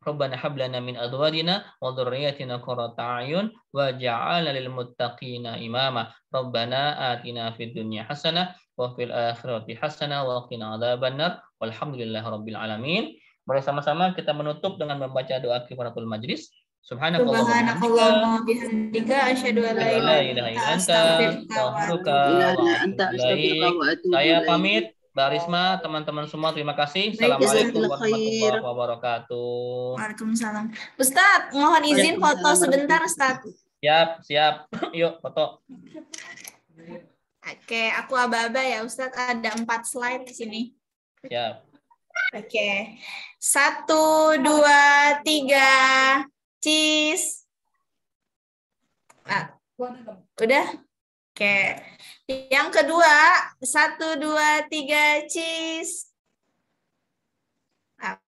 Rabbana hab lana min azwajina wa dhurriyyatina qurrata a'yun waj'alna lil muttaqina imama. Rabbana atina fid dunya hasanah wa fil akhirati hasanah wa qina adzabannar. Walhamdulillahirabbil alamin. Bersama-sama kita menutup dengan membaca doa kifaratul majlis. Subhanakallahumma bihamdika asyhadu an la ilaha illa anta astaghfiruka wa atubu ilaik. Saya pamit. Mbak Risma, teman-teman semua terima kasih. Baik, Assalamualaikum Jazakallah warahmatullahi khair. wabarakatuh. Waalaikumsalam. Ustadz, mohon izin foto sebentar, Ustadz. Siap. Yuk, foto. Oke, aku aba-aba ya, Ustadz. Ada 4 slide di sini. Siap. Oke. 1, 2, 3. Cheese. Nah, udah? Oke. Yang kedua, 1, 2, 3, cheese. Nah.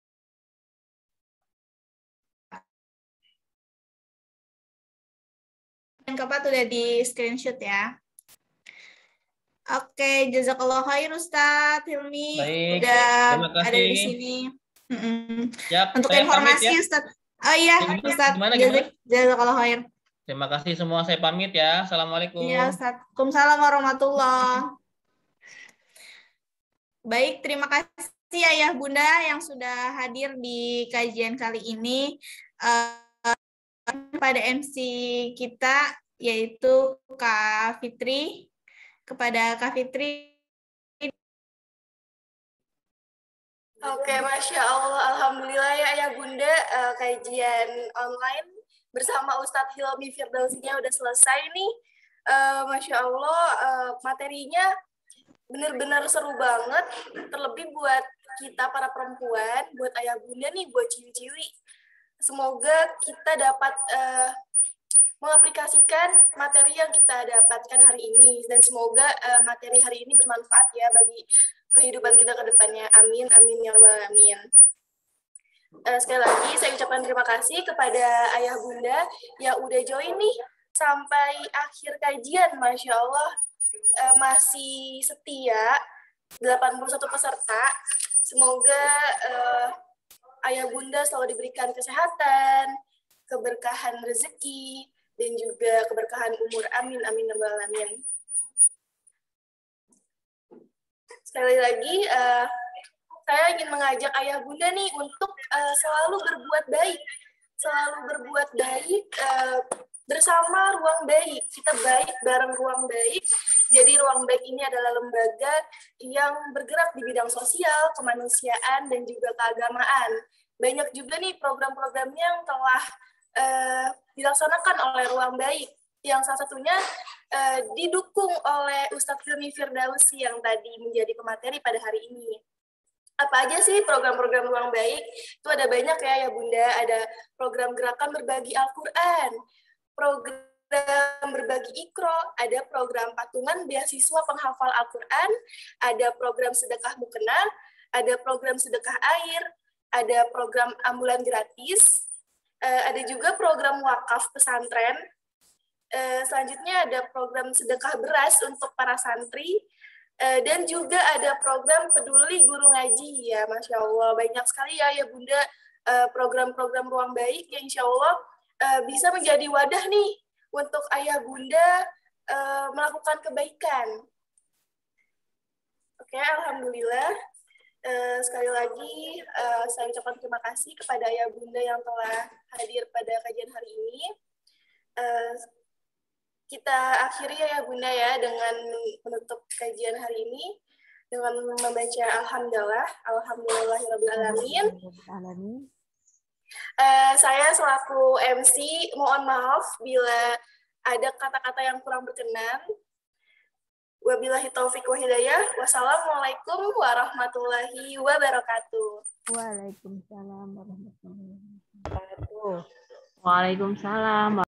Yang keempat udah di screenshot ya. Oke, jazakallah khair Ustadz Hilmi. Baik, Udah terima kasih. ada di sini. Siap, Untuk saya informasi pamit ya. Ustadz. Oh iya, Ustadz. Gimana? Jazakallah khair. Terima kasih semua, saya pamit ya. Assalamualaikum. Iya, Ustadz. Waalaikumsalam warahmatullahi. Baik, terima kasih Ayah Bunda yang sudah hadir di kajian kali ini. Pada MC kita, yaitu Kak Fitri. Kepada Kak Fitri. Oke, Masya Allah. Alhamdulillah ya Ayah Bunda, kajian online bersama Ustadz Hilmi Firdausinya udah selesai nih. Masya Allah, materinya benar-benar seru banget. Terlebih buat kita para perempuan, buat Ayah Bunda nih, buat ciwi-ciwi. Semoga kita dapat mengaplikasikan materi yang kita dapatkan hari ini. Dan semoga materi hari ini bermanfaat ya bagi kehidupan kita ke depannya. Amin, amin, ya rabbal alamin. Sekali lagi saya ucapkan terima kasih kepada Ayah Bunda yang udah join nih sampai akhir kajian. Masya Allah, masih setia 81 peserta. Semoga Ayah Bunda selalu diberikan kesehatan, keberkahan rezeki, dan juga keberkahan umur. Amin, amin, ya rabbal alamin. Sekali lagi, saya ingin mengajak Ayah Bunda nih untuk selalu berbuat baik. Selalu berbuat baik bersama Ruang Baik. Kita baik bareng Ruang Baik. Jadi Ruang Baik ini adalah lembaga yang bergerak di bidang sosial, kemanusiaan, dan juga keagamaan. Banyak juga nih program-programnya yang telah dilaksanakan oleh Ruang Baik. Yang salah satunya didukung oleh Ustadz Hilmi Firdausi yang tadi menjadi pemateri pada hari ini. Apa aja sih program-program Ruang Baik? Itu ada banyak ya Bunda. Ada program gerakan berbagi Al-Quran, program berbagi Iqra, ada program patungan beasiswa penghafal Al-Quran, ada program sedekah mukena, ada program sedekah air, ada program ambulan gratis, ada juga program wakaf pesantren. Selanjutnya ada program sedekah beras untuk para santri, dan juga ada program peduli guru ngaji ya, Masya Allah. Banyak sekali ya Bunda program-program Ruang Baik yang insya Allah bisa menjadi wadah nih untuk Ayah Bunda melakukan kebaikan. Oke, Alhamdulillah. Sekali lagi saya ucapkan terima kasih kepada Ayah Bunda yang telah hadir pada kajian hari ini. Kita akhiri ya Bunda ya dengan menutup kajian hari ini dengan membaca Alhamdulillahirabbil alamin. Saya selaku MC mohon maaf bila ada kata-kata yang kurang berkenan. Wabillahi taufik wa hidayah. Wassalamualaikum warahmatullahi wabarakatuh. Waalaikumsalam warahmatullahi wabarakatuh. Waalaikumsalam.